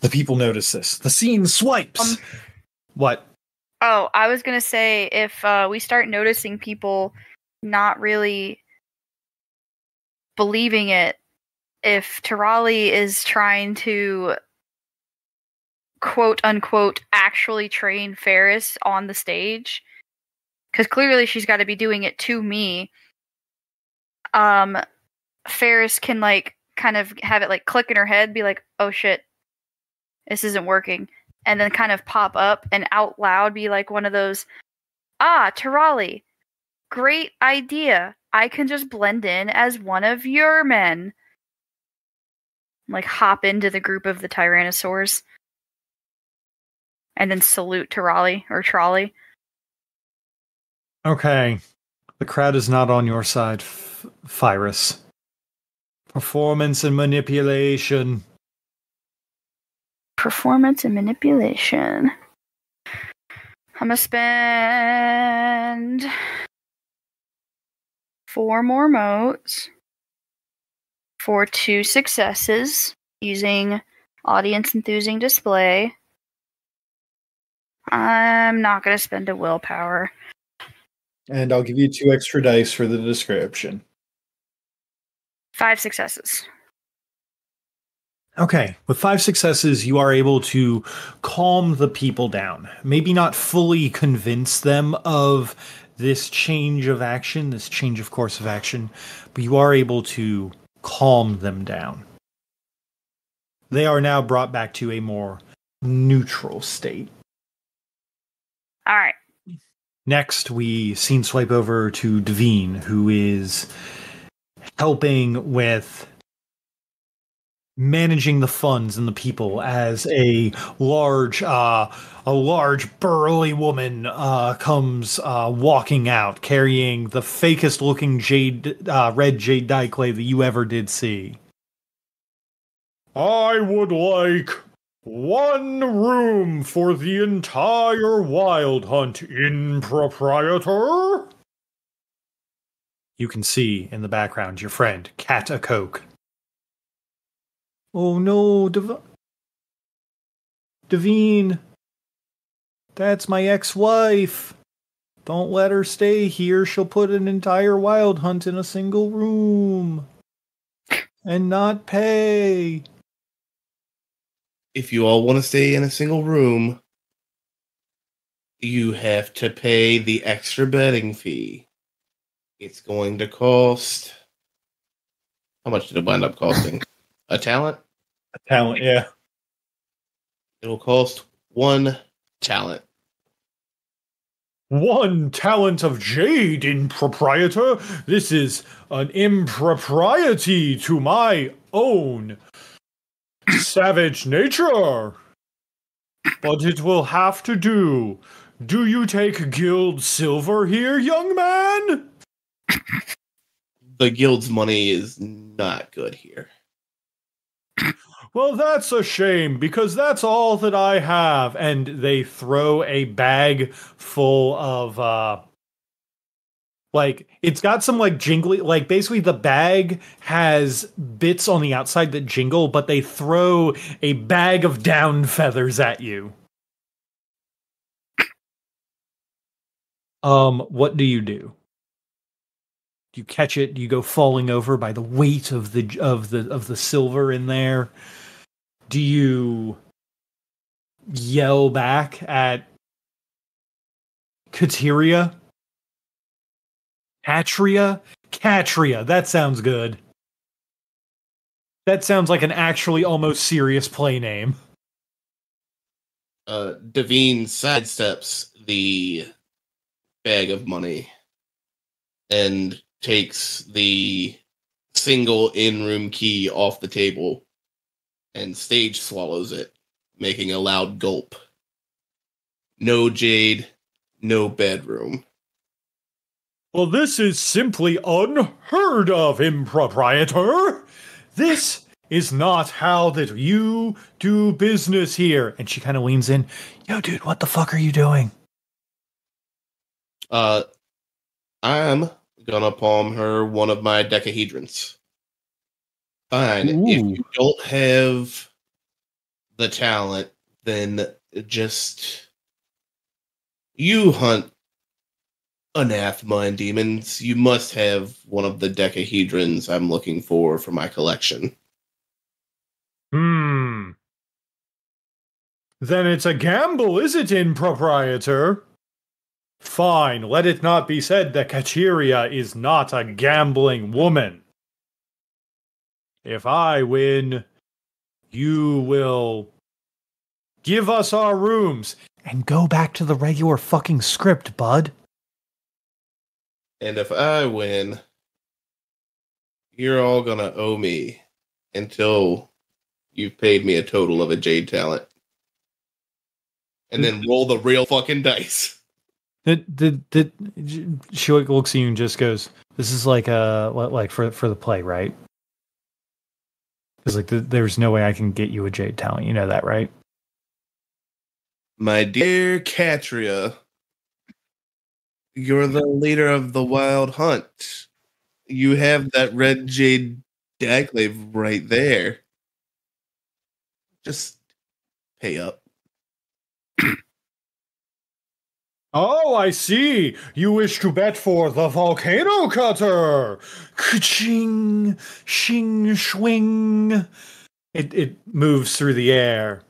S1: The people notice this. The scene swipes. What?
S5: Oh, I was going to say, if we start noticing people not really believing it, if Tirali is trying to quote-unquote actually train Ferris on the stage, because clearly she's got to be doing it to me, Ferris can, like, kind of have it, like, click in her head, be like, oh shit, this isn't working, and then kind of pop up and out loud be like one of those, Tirali, great idea. I can just blend in as one of your men. Like, hop into the group of the Tyrannosaurs. And then salute Tirali, or Trolley.
S1: Okay. The crowd is not on your side, Phyrus. Performance and manipulation.
S5: Performance and manipulation. I'm gonna spend 4 more motes for 2 successes using audience enthusing display. I'm not gonna spend a willpower.
S1: And I'll give you 2 extra dice for the description.
S5: 5 successes.
S1: Okay, with 5 successes, you are able to calm the people down. Maybe not fully convince them of this change of action, this change of course of action, but you are able to calm them down. They are now brought back to a more neutral state.
S5: All right.
S1: Next, we scene swipe over to Devine, who is helping with managing the funds and the people as a large burly woman comes walking out, carrying the fakest looking red jade dye clay that you ever did see. I would like 1 room for the entire Wild Hunt, impropriator. You can see in the background your friend, Cat a Coke. Oh no, Devine. That's my ex-wife. Don't let her stay here. She'll put an entire Wild Hunt in a single room. And not pay.
S4: If you all want to stay in a single room, you have to pay the extra betting fee. It's going to cost... How much did it wind up costing? A talent?
S1: A talent, yeah.
S4: It'll cost 1 talent.
S1: 1 talent of jade, impropriator. This is an impropriety to my own savage nature. But it will have to do. Do you take guild silver here, young man?
S4: The guild's money is not good here.
S1: Well, that's a shame, because that's all that I have. And they throw a bag full of, like, it's got some, like, jingly, like, basically the bag has bits on the outside that jingle, but they throw a bag of down feathers at you. What do you do? Do you catch it? Do you go falling over by the weight of the silver in there? Do you yell back at Kateria? Catria, that sounds good. That sounds like an actually almost serious play name.
S4: Devine sidesteps the bag of money and takes the single in-room key off the table and stage swallows it, making a loud gulp. No jade, no bedroom.
S1: Well, this is simply unheard of, improprietor. This is not how that you do business here. And she kind of leans in. Yo, dude, what the fuck are you doing?
S4: I'm gonna palm her one of my decahedrons. Fine.
S1: Ooh.
S4: If you don't have the talent, then just you hunt anathema and demons. You must have one of the decahedrons I'm looking for my collection.
S1: Then it's a gamble, is it, improprietor? Fine, let it not be said that Kachiria is not a gambling woman. If I win, you will give us our rooms and go back to the regular fucking script, bud.
S4: And if I win, you're all gonna owe me until you've paid me a total of a jade talent. And then roll the real fucking dice.
S1: She looks at you and just goes, "This is like for the play, right? Because there's no way I can get you a jade talent. You know that, right?"
S4: My dear Catria, you're the leader of the Wild Hunt. You have that red jade dagglaive right there. Just pay up.
S1: Oh, I see. You wish to bet for the volcano cutter. Ka-ching, shing, swing. It moves through the air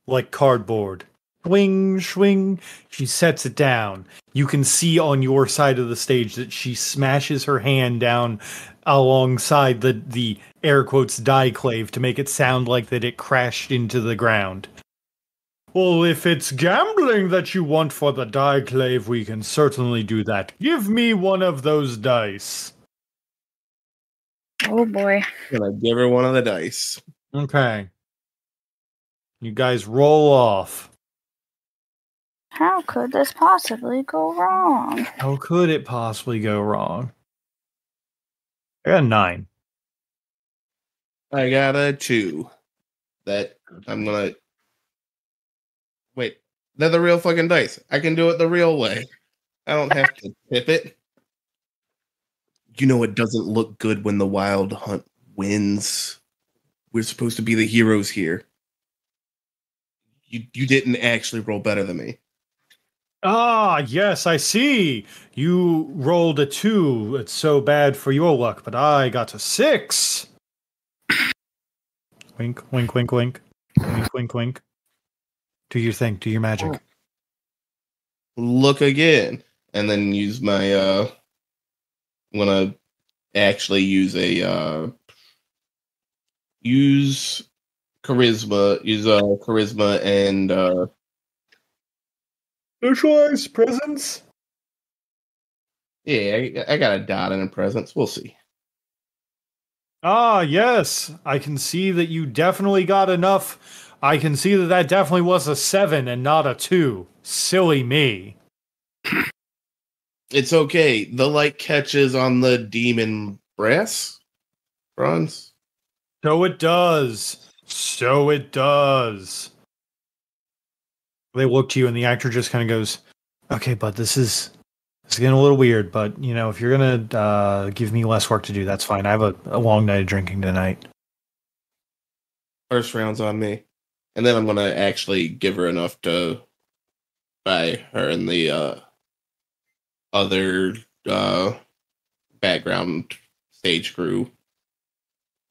S1: like cardboard. Swing, swing. She sets it down. You can see on your side of the stage that she smashes her hand down alongside the air quotes diclave to make it sound like that it crashed into the ground. Well, if it's gambling that you want for the diclave, we can certainly do that. Give me one of those dice.
S5: Oh boy.
S4: Gonna give her one of the dice.
S1: Okay. You guys roll off.
S5: How could this possibly go wrong?
S1: How could it possibly go wrong? I got a 9.
S4: I got a 2. That I'm gonna... Wait, they're the real fucking dice. I can do it the real way. I don't have to tip it. You know it doesn't look good when the Wild Hunt wins. We're supposed to be the heroes here. You didn't actually roll better than me.
S1: Ah, yes, I see. You rolled a 2. It's so bad for your luck, but I got a 6. Wink, wink, wink, wink. Wink, wink, wink. Do your thing. Do your magic.
S4: Look again. And then use my, I'm gonna actually use a, use charisma and,
S1: Socialize presence?
S4: Yeah, I got a dot and a presence. We'll see.
S1: Ah, yes. I can see that you definitely got enough. I can see that definitely was a 7 and not a 2. Silly me.
S4: It's okay. The light catches on the demon bronze.
S1: So it does. So it does. They look to you, and the actor just kind of goes, "Okay, bud, this is getting a little weird, but, you know, if you're going to give me less work to do, that's fine. I have a long night of drinking tonight."
S4: First round's on me. And then I'm going to actually give her enough to buy her and the other background stage crew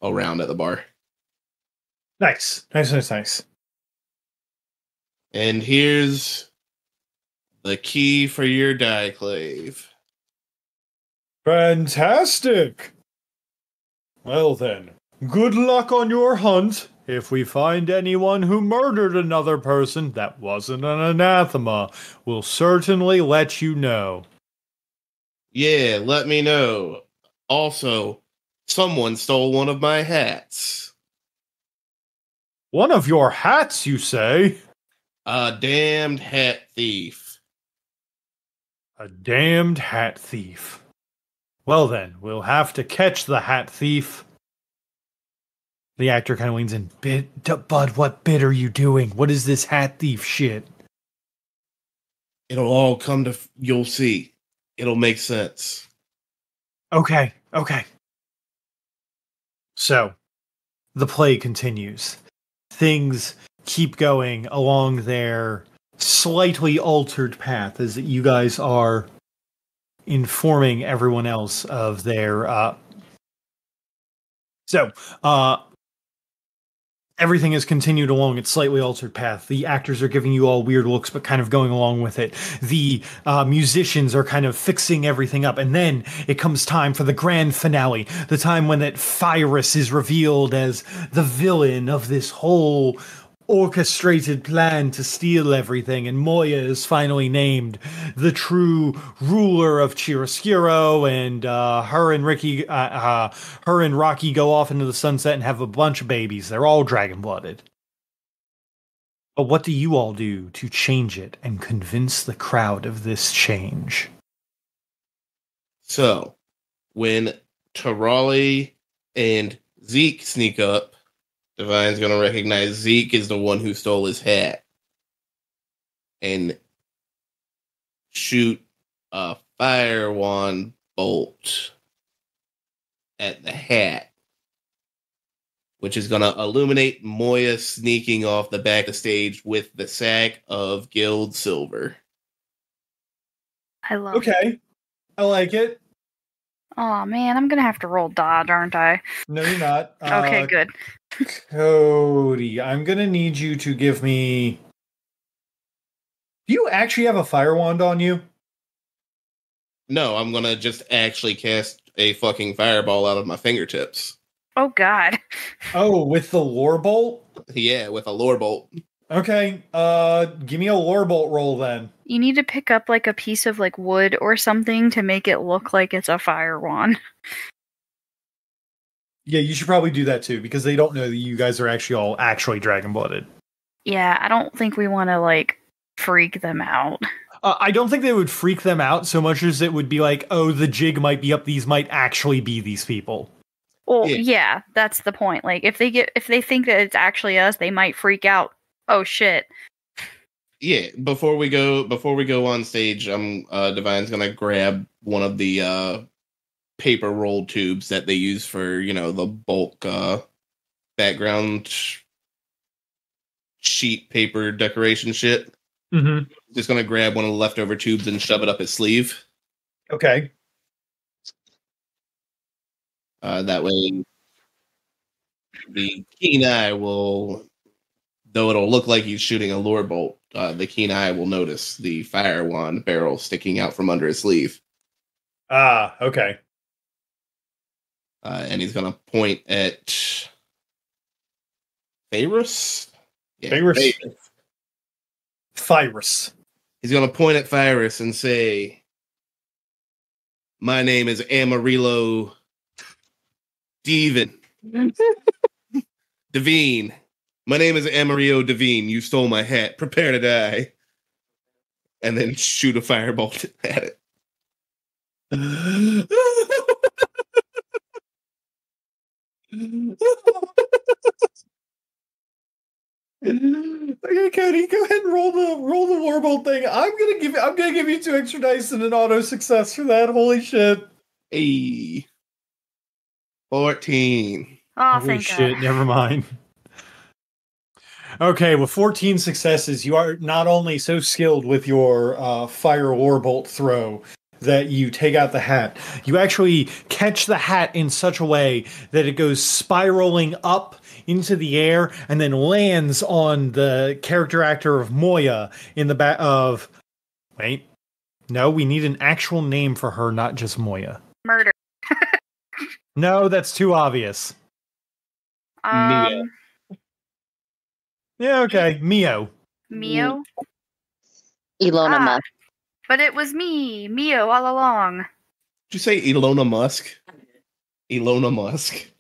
S4: around at the bar.
S1: Nice.
S4: And here's the key for your Dieclave.
S1: Fantastic! Well then, good luck on your hunt. If we find anyone who murdered another person that wasn't an anathema, we'll certainly let you know.
S4: Yeah, let me know. Also, someone stole one of my hats.
S1: One of your hats, you say?
S4: A damned hat thief.
S1: A damned hat thief. Well then, we'll have to catch the hat thief. The actor kind of leans in. Bud, what bit are you doing? What is this hat thief shit?
S4: It'll all come to... You'll see. It'll make sense.
S1: Okay. So, the play continues. Things keep going along their slightly altered path as you guys are informing everyone else of their everything has continued along its slightly altered path. The actors are giving you all weird looks, but kind of going along with it. The musicians are kind of fixing everything up. And then it comes time for the grand finale, the time when that Phyrus is revealed as the villain of this whole orchestrated plan to steal everything, and Moya is finally named the true ruler of Chiaroscuro, and her and Rocky go off into the sunset and have a bunch of babies. They're all dragon-blooded. But what do you all do to change it and convince the crowd of this change?
S4: So, when Tarali and Zeke sneak up, Divine's going to recognize Zeke is the one who stole his hat and shoot a fire wand bolt at the hat, which is going to illuminate Moya sneaking off the back of the stage with the sack of guild silver.
S5: I love it.
S1: Okay. I like it.
S5: Oh man, I'm gonna have to roll dodge, aren't I?
S1: No, you're not.
S5: Okay, good.
S1: Cody, I'm gonna need you to give me... Do you actually have a fire wand on you?
S4: No, I'm going to just actually cast a fucking fireball out of my fingertips.
S5: Oh god.
S1: Oh, with the lore bolt?
S4: Yeah, with a lore bolt.
S1: Okay, give me a lore bolt roll then.
S5: You need to pick up like a piece of like wood or something to make it look like it's a fire wand.
S1: Yeah, you should probably do that too, because they don't know that you guys are actually all dragon-blooded.
S5: Yeah, I don't think we want to like freak them out.
S1: I don't think they would freak them out so much as it would be like, oh, the jig might be up, these might actually be these people.
S5: Well, yeah, that's the point. Like if they think that it's actually us, they might freak out. Oh shit.
S4: Yeah, before we go on stage, Divine's gonna grab one of the paper roll tubes that they use for, the bulk background sheet paper decoration shit.
S1: Mm-hmm.
S4: Just gonna grab one of the leftover tubes and shove it up his sleeve.
S1: Okay.
S4: That way the keen eye will, though it'll look like he's shooting a lure bolt, the keen eye will notice the fire wand barrel sticking out from under his sleeve.
S1: Ah, okay.
S4: And he's going to point at Phyrus? Yeah,
S1: Phyrus.
S4: He's going to point at Phyrus and say, "My name is Amarillo Devine. Devine. My name is Amarillo Devine. You stole my hat. Prepare to die." And then shoot a firebolt at it.
S1: I'm gonna give you 2 extra dice and an auto success for that. Holy shit.
S4: Hey. 14.
S8: Oh,
S1: Holy
S8: thank
S1: shit,
S8: God.
S1: never mind. Okay, with 14 successes, you are not only so skilled with your fire warbolt throw that you take out the hat, you actually catch the hat in such a way that it goes spiraling up into the air and then lands on the character actor of Moya in the back of... Wait. No, we need an actual name for her, not just Moya.
S8: Murder.
S1: No, that's too obvious.
S4: Mia.
S1: Yeah, okay. Mio.
S8: Mio?
S7: Elona
S8: Ah.
S7: Musk.
S8: But it was me, Mio, all along.
S4: Did you say Elona Musk? Elona Musk.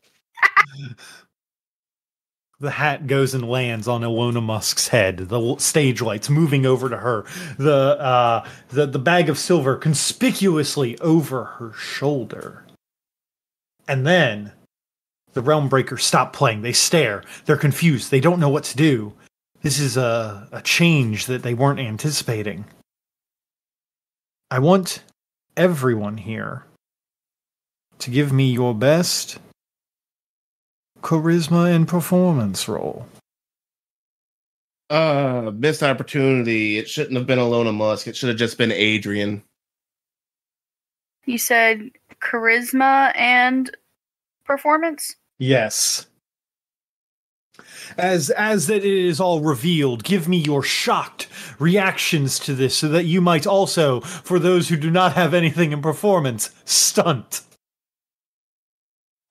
S1: The hat goes and lands on Elona Musk's head. The stage lights moving over to her. The bag of silver conspicuously over her shoulder. And then the Realm Breakers stop playing. They stare. They're confused. They don't know what to do. This is a change that they weren't anticipating. I want everyone here to give me your best charisma and performance roll.
S4: Missed opportunity. It shouldn't have been Elona Musk. It should have just been Adrian.
S8: You said charisma and performance?
S1: Yes. As that it is all revealed, give me your shocked reactions to this so that you might also, for those who do not have anything in performance, stunt.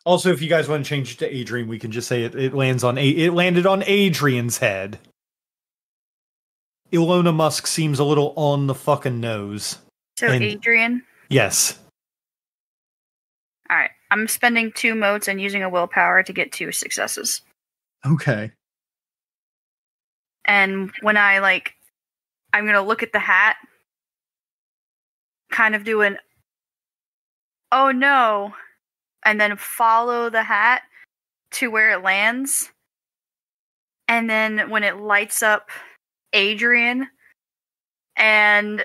S1: Also, if you guys want to change it to Adrian, we can just say it landed on Adrian's head. Elona Musk seems a little on the fucking nose.
S8: So
S1: And-
S8: Adrian?
S1: Yes.
S8: Alright. I'm spending 2 motes and using a willpower to get 2 successes.
S1: Okay.
S8: And when I'm gonna look at the hat, kind of do an, oh no, and then follow the hat to where it lands. And then when it lights up Adrian and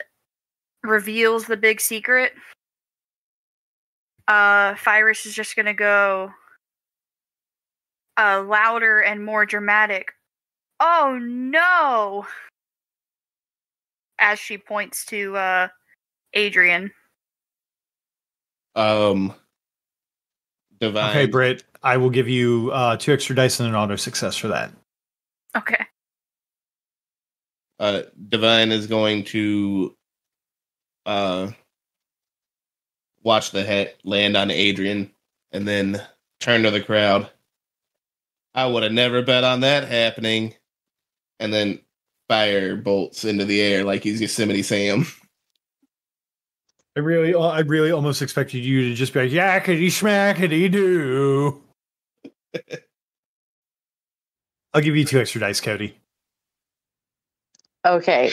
S8: reveals the big secret, Fyrus is just gonna go louder and more dramatic. Oh no! As she points to Adrian.
S4: Divine.
S1: Okay, Britt, I will give you 2 extra dice and an auto success for that.
S8: Okay.
S4: Divine is going to watch the hat land on Adrian and then turn to the crowd. I would have never bet on that happening. And then fire bolts into the air like he's Yosemite Sam.
S1: I really almost expected you to just be like, yakety schmackety doo. I'll give you 2 extra dice, Cody.
S7: Okay.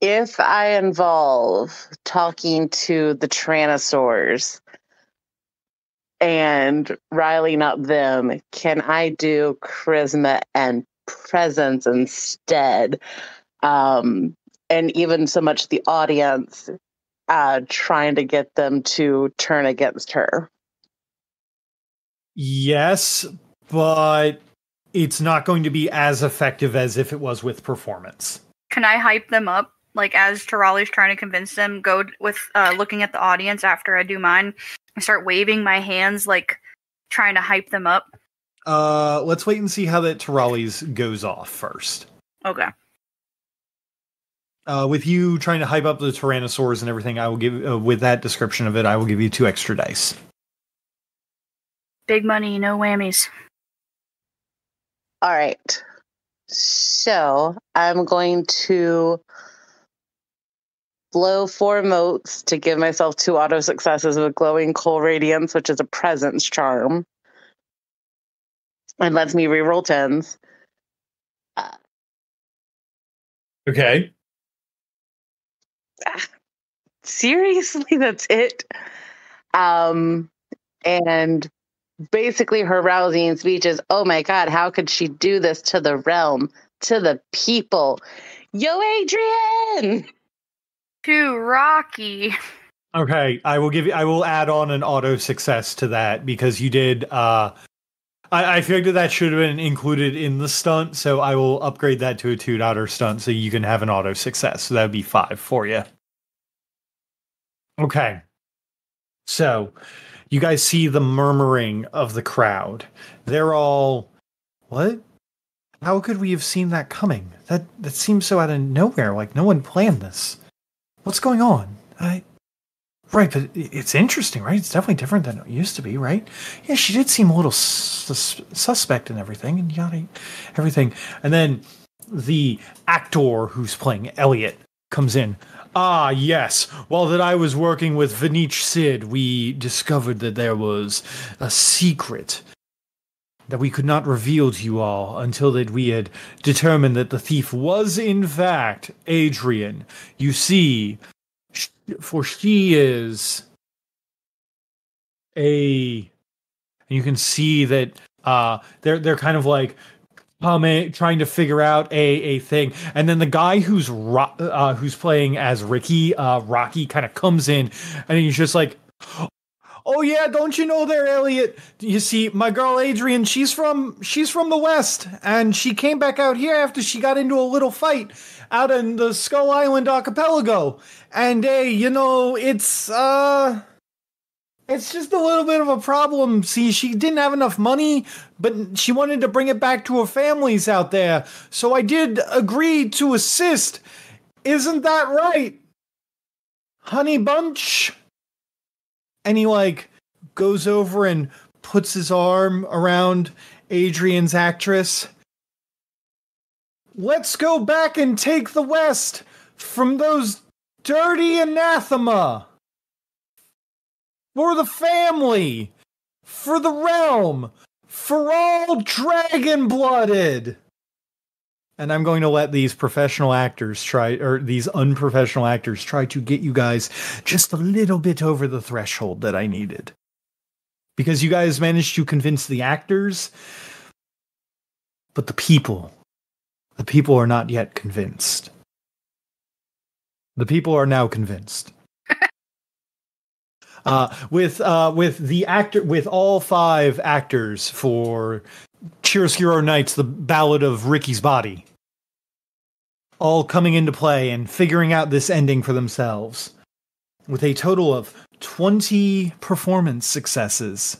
S7: If I involve talking to the Tyrannosaurs and riling up them, can I do charisma and presence instead? And even so much the audience trying to get them to turn against her.
S1: Yes, but it's not going to be as effective as if it was with performance.
S8: Can I hype them up? Like, as Tarali's trying to convince them, go with looking at the audience after I do mine, and start waving my hands, like, trying to hype them up?
S1: Let's wait and see how that Tarali's goes off first.
S8: Okay.
S1: With you trying to hype up the Tyrannosaurs and everything, I will give, with that description of it, I will give you 2 extra dice.
S8: Big money, no whammies.
S7: All right. So I'm going to blow 4 motes to give myself 2 auto successes with glowing coal radiance, which is a presence charm. And lets me reroll 10s.
S1: Okay.
S7: Seriously, that's it. And basically her rousing speech is, oh my god, how could she do this to the realm, to the people? Yo, Adrian!
S8: To Rocky.
S1: Okay, I will add on an auto success to that because you did. I figured that should have been included in the stunt, so I will upgrade that to a 2 stunt so you can have an auto success. So that would be 5 for you. Okay. So, you guys see the murmuring of the crowd. They're all, what? How could we have seen that coming? That seems so out of nowhere, like no one planned this. What's going on? Right, but it's interesting, right? It's definitely different than it used to be, right? Yeah, she did seem a little suspect and everything, and yada, everything. And then the actor who's playing Elliot comes in. Ah, yes. While that I was working with Vanish Sid, we discovered that there was a secret that we could not reveal to you all until that we had determined that the thief was, in fact, Adrian. You see, for she is and you can see that they're kind of like trying to figure out a thing, and then the guy who's playing as Ricky, Rocky, kind of comes in, and he's just like, "Oh yeah, don't you know there, Elliot? You see, my girl Adrian, she's from the West, and she came back out here after she got into a little fight out in the Skull Island archipelago, and it's just a little bit of a problem. See, she didn't have enough money, but she wanted to bring it back to her families out there, so I did agree to assist. Isn't that right, honey bunch?" And he goes over and puts his arm around Adrian's actress. "Let's go back and take the West from those dirty anathema. For the family, for the realm, for all dragon-blooded." And I'm going to let these professional actors these unprofessional actors try to get you guys just a little bit over the threshold that I needed. Because you guys managed to convince the actors, but the people are not yet convinced. The people are now convinced. With all 5 actors for Chiaroscuro Nights, the Ballad of Ricky's Body, all coming into play and figuring out this ending for themselves, with a total of 20 performance successes.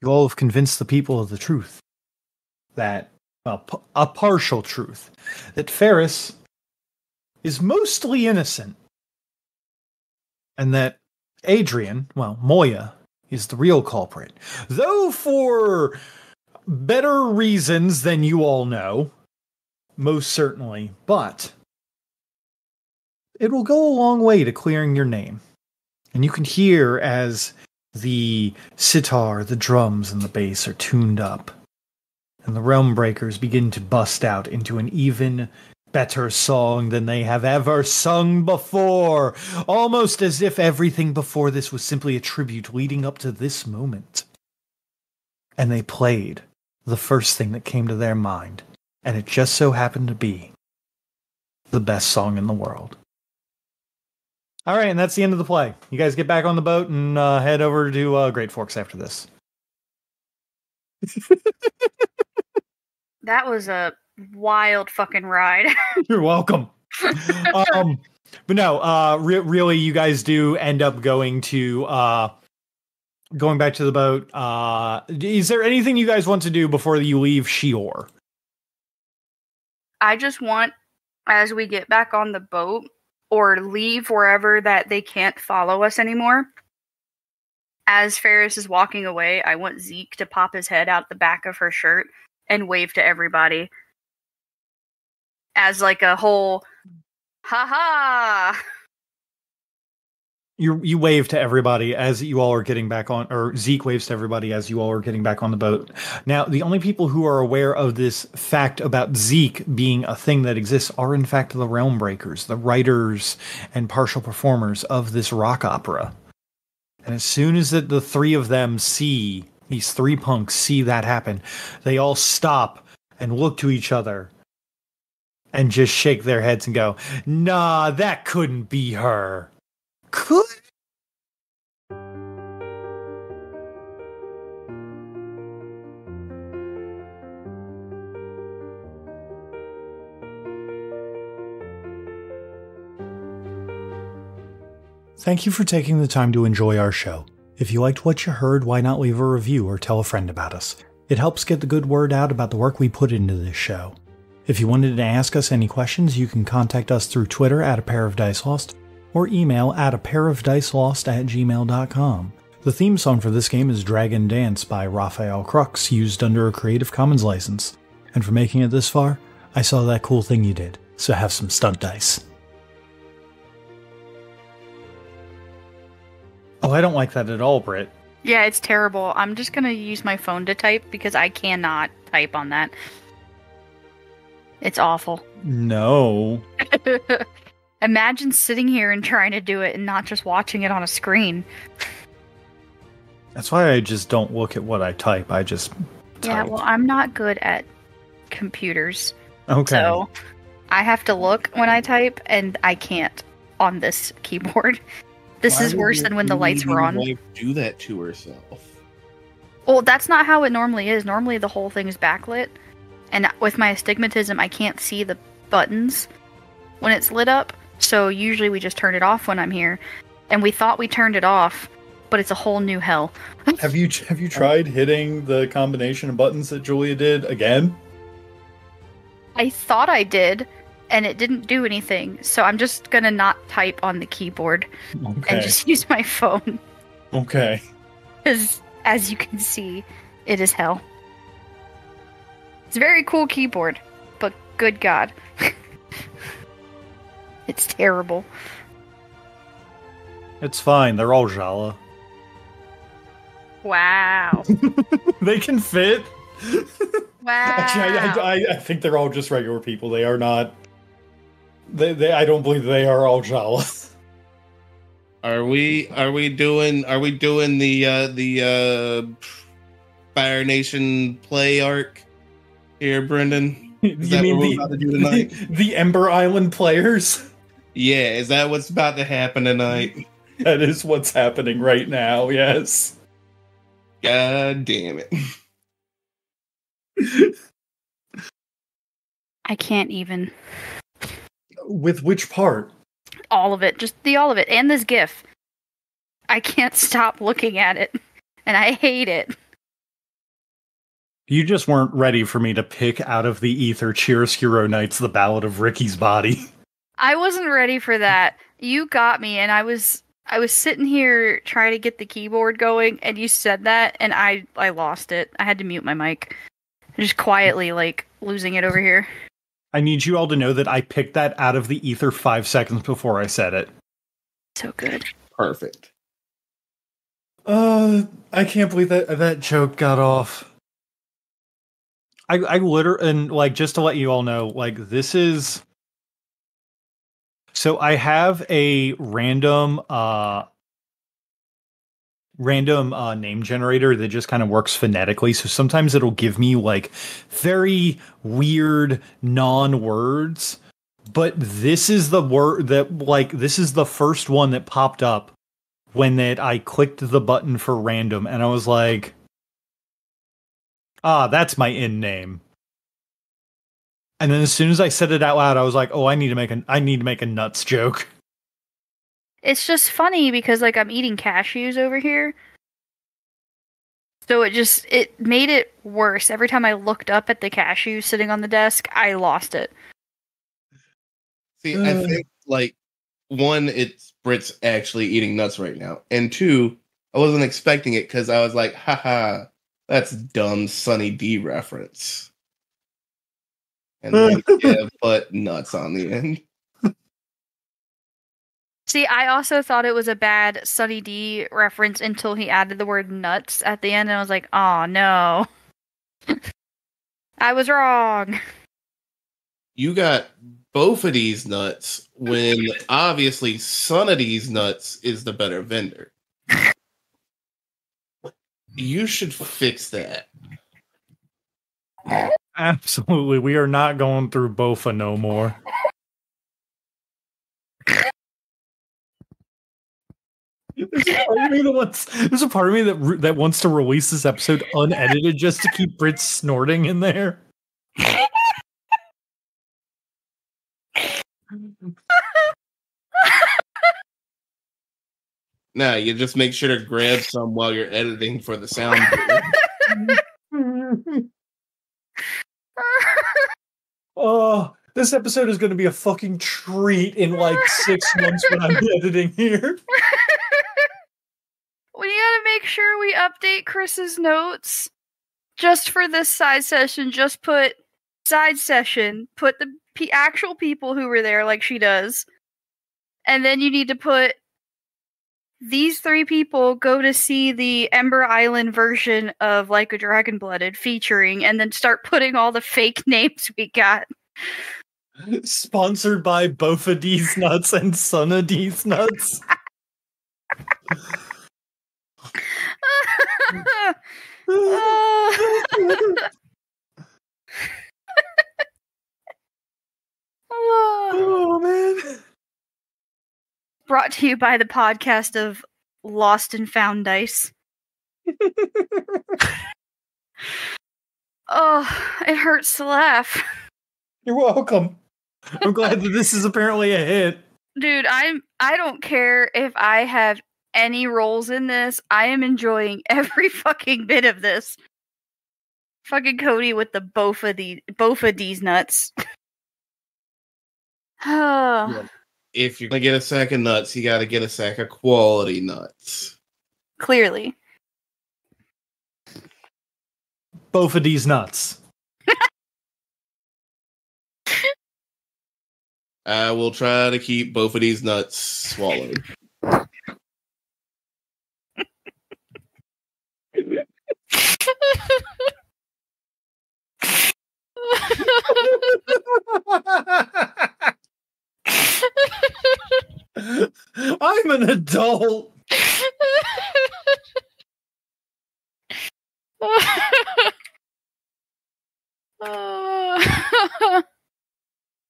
S1: You all have convinced the people of the truth. That, well, a partial truth. That Ferris is mostly innocent. And that Adrian, well, Moya, is the real culprit. Though for better reasons than you all know, most certainly, but it will go a long way to clearing your name. And you can hear as the sitar, the drums, and the bass are tuned up, and the Realm Breakers begin to bust out into an even better song than they have ever sung before, almost as if everything before this was simply a tribute leading up to this moment. And they played the first thing that came to their mind, and it just so happened to be the best song in the world. All right, and that's the end of the play. You guys get back on the boat and head over to Great Forks after this.
S8: That was a wild fucking ride.
S1: You're welcome. But no, really, you guys do end up going back to the boat. Is there anything you guys want to do before you leave Sheor?
S8: I just want, as we get back on the boat or leave wherever that they can't follow us anymore, as Ferris is walking away, I want Zeke to pop his head out the back of her shirt and wave to everybody as like a whole ha-ha.
S1: You wave to everybody as you all are getting back on, or Zeke waves to everybody as you all are getting back on the boat. Now, the only people who are aware of this fact about Zeke being a thing that exists are, in fact, the Realm Breakers, the writers and partial performers of this rock opera. And as soon as the 3 of them see, these 3 punks see that happen, they all stop and look to each other. and just shake their heads and go, nah, that couldn't be her. Could? Thank you for taking the time to enjoy our show. If you liked what you heard, why not leave a review or tell a friend about us? It helps get the good word out about the work we put into this show. If you wanted to ask us any questions, you can contact us through Twitter at @ApairOfDiceLost or email at @ApairOfDiceLost@gmail.com. The theme song for this game is Dragon Dance by Raphael Crux, used under a Creative Commons license. And for making it this far, I saw that cool thing you did, so have some stunt dice. Oh, I don't like that at all, Britt.
S8: Yeah, it's terrible. I'm just gonna use my phone to type because I cannot type on that. It's awful.
S1: No.
S8: Imagine sitting here and trying to do it and not just watching it on a screen.
S1: That's why I just don't look at what I type. I just type.
S8: Yeah, well, I'm not good at computers.
S1: Okay.
S8: So I have to look when I type, and I can't on this keyboard. This is worse than when the lights were on.
S4: Wife do that to herself.
S8: Well, that's not how it normally is. Normally the whole thing is backlit. And with my astigmatism, I can't see the buttons when it's lit up. So usually we just turn it off when I'm here. And we thought we turned it off, but it's a whole new hell.
S1: Have you tried hitting the combination of buttons that Julia did again?
S8: I thought I did, and it didn't do anything. So I'm just gonna not type on the keyboard and just use my phone.
S1: Okay.
S8: Because, as you can see, it is hell. It's a very cool keyboard, but good God. It's terrible.
S1: It's fine. They're all Jala.
S8: Wow.
S1: They can fit.
S8: Wow.
S1: Actually, I think they're all just regular people. They are not. I don't believe they are all Jala.
S4: Are we doing the Fire Nation play arc here, Brendan? Is that what we're about to do tonight?
S1: The Ember Island players?
S4: Yeah, is that what's about to happen tonight?
S1: That is what's happening right now, yes.
S4: God damn it.
S8: I can't even.
S1: With which part?
S8: All of it. Just all of it. And this GIF. I can't stop looking at it. And I hate it.
S1: You just weren't ready for me to pick out of the ether Chiaroscuro Knights the Ballad of Ricky's Body.
S8: I wasn't ready for that. You got me, and I was sitting here trying to get the keyboard going, and you said that, and I lost it. I had to mute my mic. Just quietly, losing it over here.
S1: I need you all to know that I picked that out of the ether 5 seconds before I said it.
S8: So good.
S4: Perfect.
S1: I can't believe that joke got off. I literally, and just to let you all know, this is. So I have a random name generator that just kind of works phonetically. So sometimes it'll give me very weird non-words, but this is the word that this is the first one that popped up when I clicked the button for random, and I was like, that's my in name. And then as soon as I said it out loud, I was like, oh, I need to make a nuts joke.
S8: It's just funny because I'm eating cashews over here. So it made it worse. Every time I looked up at the cashews sitting on the desk, I lost it.
S4: See, I think one, it's Britt's actually eating nuts right now. And two, I wasn't expecting it because I was like, haha, that's dumb Sunny D reference. And then but nuts on the end.
S8: See, I also thought it was a bad Sunny D reference until he added the word nuts at the end, and I was like, oh no. I was wrong.
S4: You got both of these nuts when obviously Sunny's nuts is the better vendor. You should fix that.
S1: Absolutely. We are not going through Bofa no more. There's a part of me that wants to release this episode unedited just to keep Brit snorting in there.
S4: No, you just make sure to grab some while you're editing for the sound.
S1: Oh, this episode is going to be a fucking treat in like 6 months when I'm editing here.
S8: We gotta make sure we update Chris's notes. Just for this side session, just put side session, put the actual people who were there like she does. And then you need to put these 3 people go to see the Ember Island version of Like a Dragon Blooded featuring, and then start putting all the fake names we got.
S1: Sponsored by Bofa D's Nuts and Sunna D's Nuts. Oh, man.
S8: Brought to you by the podcast of Lost and Found Dice. Oh, it hurts to laugh.
S1: You're welcome. I'm glad that this is apparently a hit.
S8: Dude, I don't care if I have any roles in this. I am enjoying every fucking bit of this. Fucking Cody with the Bofa D's nuts.
S4: If you're gonna get a sack of nuts, you gotta get a sack of quality nuts.
S8: Clearly.
S1: Bofa D's Nuts.
S4: I will try to keep both of these nuts swallowed.
S1: I'm an adult.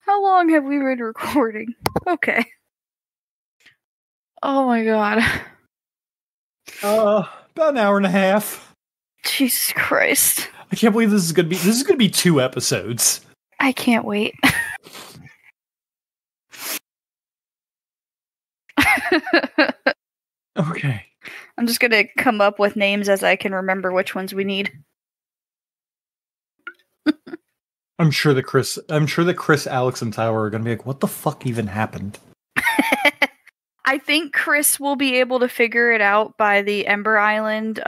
S8: How long have we been recording? Okay. Oh my god.
S1: About an hour and a half.
S8: Jesus Christ.
S1: I can't believe this is gonna be 2 episodes.
S8: I can't wait.
S1: Okay.
S8: I'm just gonna come up with names as I can remember which ones we need.
S1: I'm sure that Chris, Alex, and Tyler are gonna be like, "What the fuck even happened?"
S8: I think Chris will be able to figure it out by the Ember Island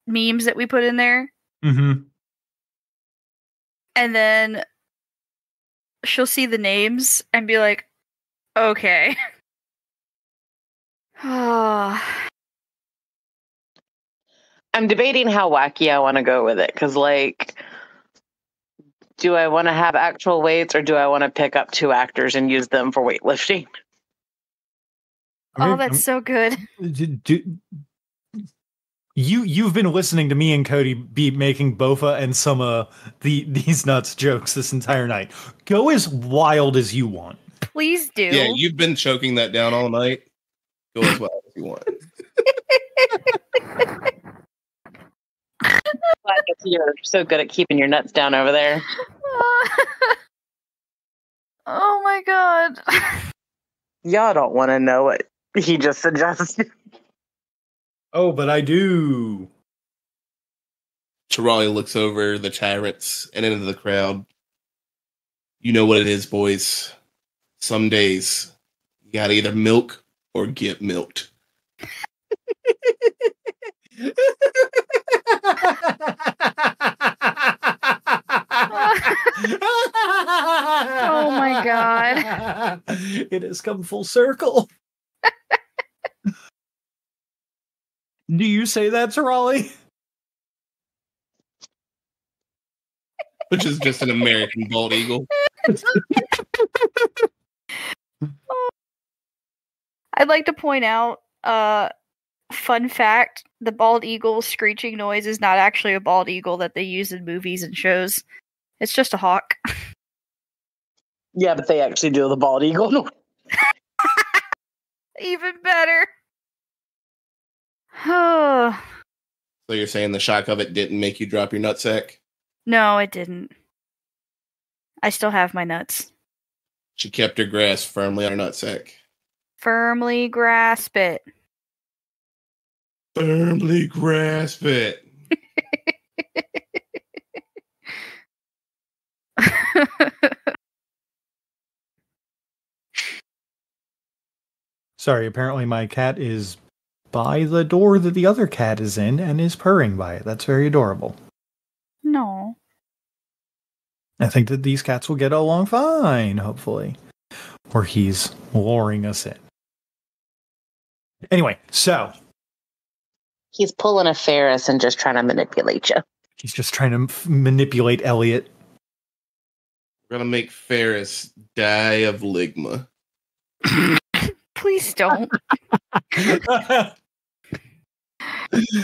S8: memes that we put in there.
S1: Mm-hmm.
S8: And then she'll see the names and be like, okay.
S7: I'm debating how wacky I want to go with it, because, like, do I want to have actual weights, or do I want to pick up 2 actors and use them for weightlifting?
S8: Oh, that's so good.
S1: You've been listening to me and Cody be making Bofa and some these nuts jokes this entire night. Go as wild as you want.
S8: Please do.
S4: Yeah, you've been choking that down all night. Go as wild as you want.
S7: You're so good at keeping your nuts down over there.
S8: Oh my god.
S7: Y'all don't want to know what he just suggested.
S1: Oh, but I do.
S4: Charali looks over the tyrants and into the crowd. You know what it is, boys. Some days, you gotta either milk or get milked.
S8: Oh my god.
S1: It has come full circle. Do you say that to Raleigh?
S4: Which is just an American bald eagle.
S8: I'd like to point out, Fun fact, the bald eagle screeching noise is not actually a bald eagle that they use in movies and shows. It's just a hawk.
S7: Yeah, but they actually do the bald eagle.
S8: Even better. Oh.
S4: So you're saying the shock of it didn't make you drop your nutsack?
S8: No, it didn't. I still have my nuts.
S4: She kept her grasp firmly on her nutsack.
S8: Firmly grasp it.
S4: Firmly grasp it.
S1: Sorry, apparently my cat is by the door that the other cat is in and is purring by it. That's very adorable.
S8: No.
S1: I think that these cats will get along fine, hopefully. Or he's luring us in. Anyway, so.
S7: He's pulling a Ferris and just trying to manipulate you.
S1: He's just trying to manipulate Elliot.
S4: We're going to make Ferris die of ligma.
S8: Please don't.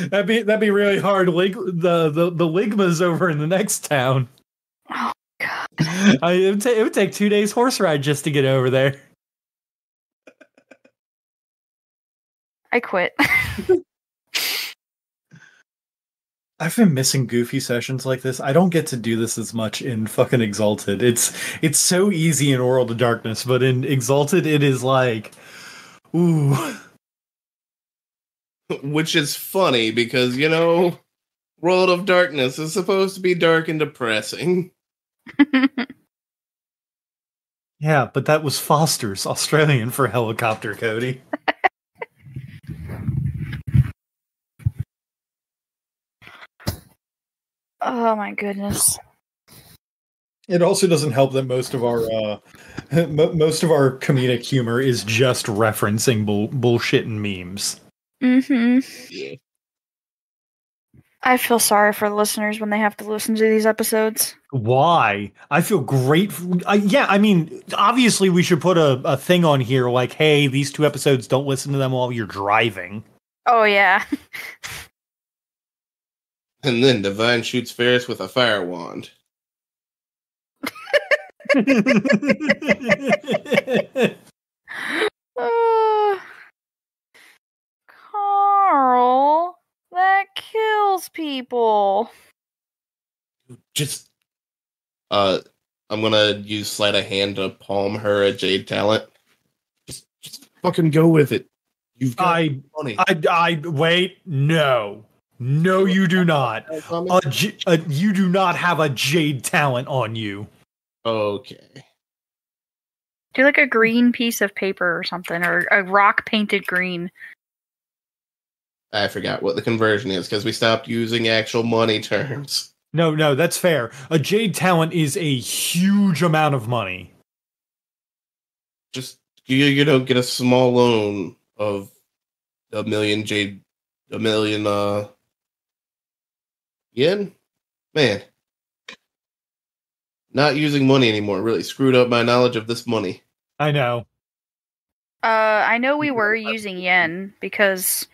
S1: That'd be really hard. The ligma's over in the next town.
S8: Oh God!
S1: It would take 2 days horse ride just to get over there.
S8: I quit.
S1: I've been missing goofy sessions like this. I don't get to do this as much in fucking Exalted. It's so easy in World of Darkness, but in Exalted it is like, ooh.
S4: Which is funny because, you know, World of Darkness is supposed to be dark and depressing.
S1: Yeah, but that was Foster's Australian for helicopter, Cody.
S8: Oh my goodness.
S1: It also doesn't help that most of our comedic humor is just referencing bullshit and memes.
S8: Mm-hmm.
S4: Yeah.
S8: I feel sorry for the listeners when they have to listen to these episodes.
S1: Why? I feel great. Yeah, I mean, obviously we should put a thing on here like, hey, these 2 episodes, don't listen to them while you're driving.
S8: Oh, yeah.
S4: And then Divine shoots Ferris with a fire wand.
S8: Carl, that kills people.
S4: Just, I'm gonna use sleight of hand to palm her a jade talent. Just fucking go with it. You've got money.
S1: I wait. No, you do not. You do not have a jade talent on you.
S4: Okay.
S8: Do like a green piece of paper or something, or a rock painted green.
S4: I forgot what the conversion is because we stopped using actual money terms.
S1: No, that's fair. A jade talent is a huge amount of money.
S4: Just you don't get a small loan of a million yen. Man, not using money anymore really screwed up my knowledge of this money.
S1: I know.
S8: I know we were using yen because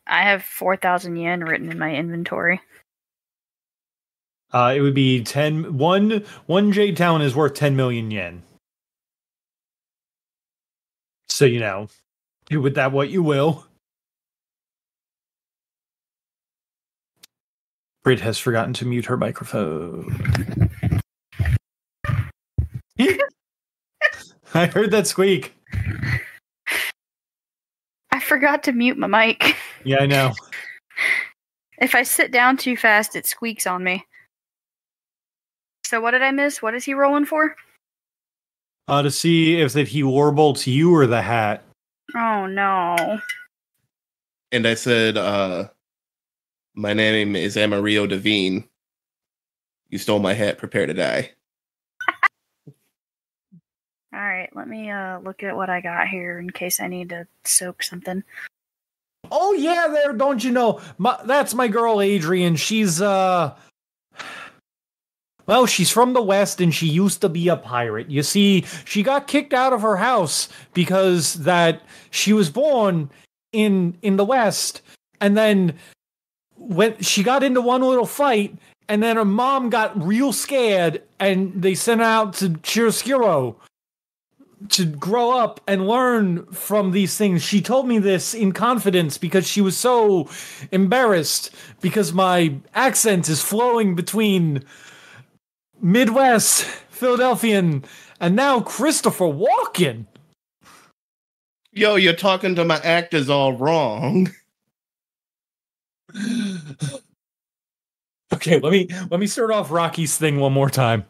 S8: I have 4,000 yen written in my inventory.
S1: It would be 10. One jade talent is worth 10 million yen. So, you know, do with that what you will. Brit has forgotten to mute her microphone. I heard that squeak.
S8: I forgot to mute my mic.
S1: Yeah, I know.
S8: If I sit down too fast, it squeaks on me. So what did I miss? What is he rolling for?
S1: To see if that he warbolts you or the hat.
S8: Oh no.
S4: And I said, my name is Amarillo Devine. You stole my hat, prepare to die.
S8: Alright, let me look at what I got here in case I need to soak something.
S1: Oh yeah, there, don't you know? That's my girl Adrian. She's well, she's from the West and she used to be a pirate. You see, she got kicked out of her house because that she was born in the West, and then when she got into one little fight, and then her mom got real scared, and they sent her out to Chiaroscuro to grow up and learn from these things. She told me this in confidence because she was so embarrassed because my accent is flowing between Midwest, Philadelphian, and now Christopher Walken.
S4: Yo, you're talking to my actors all wrong.
S1: Okay, let me start off Rocky's thing one more time.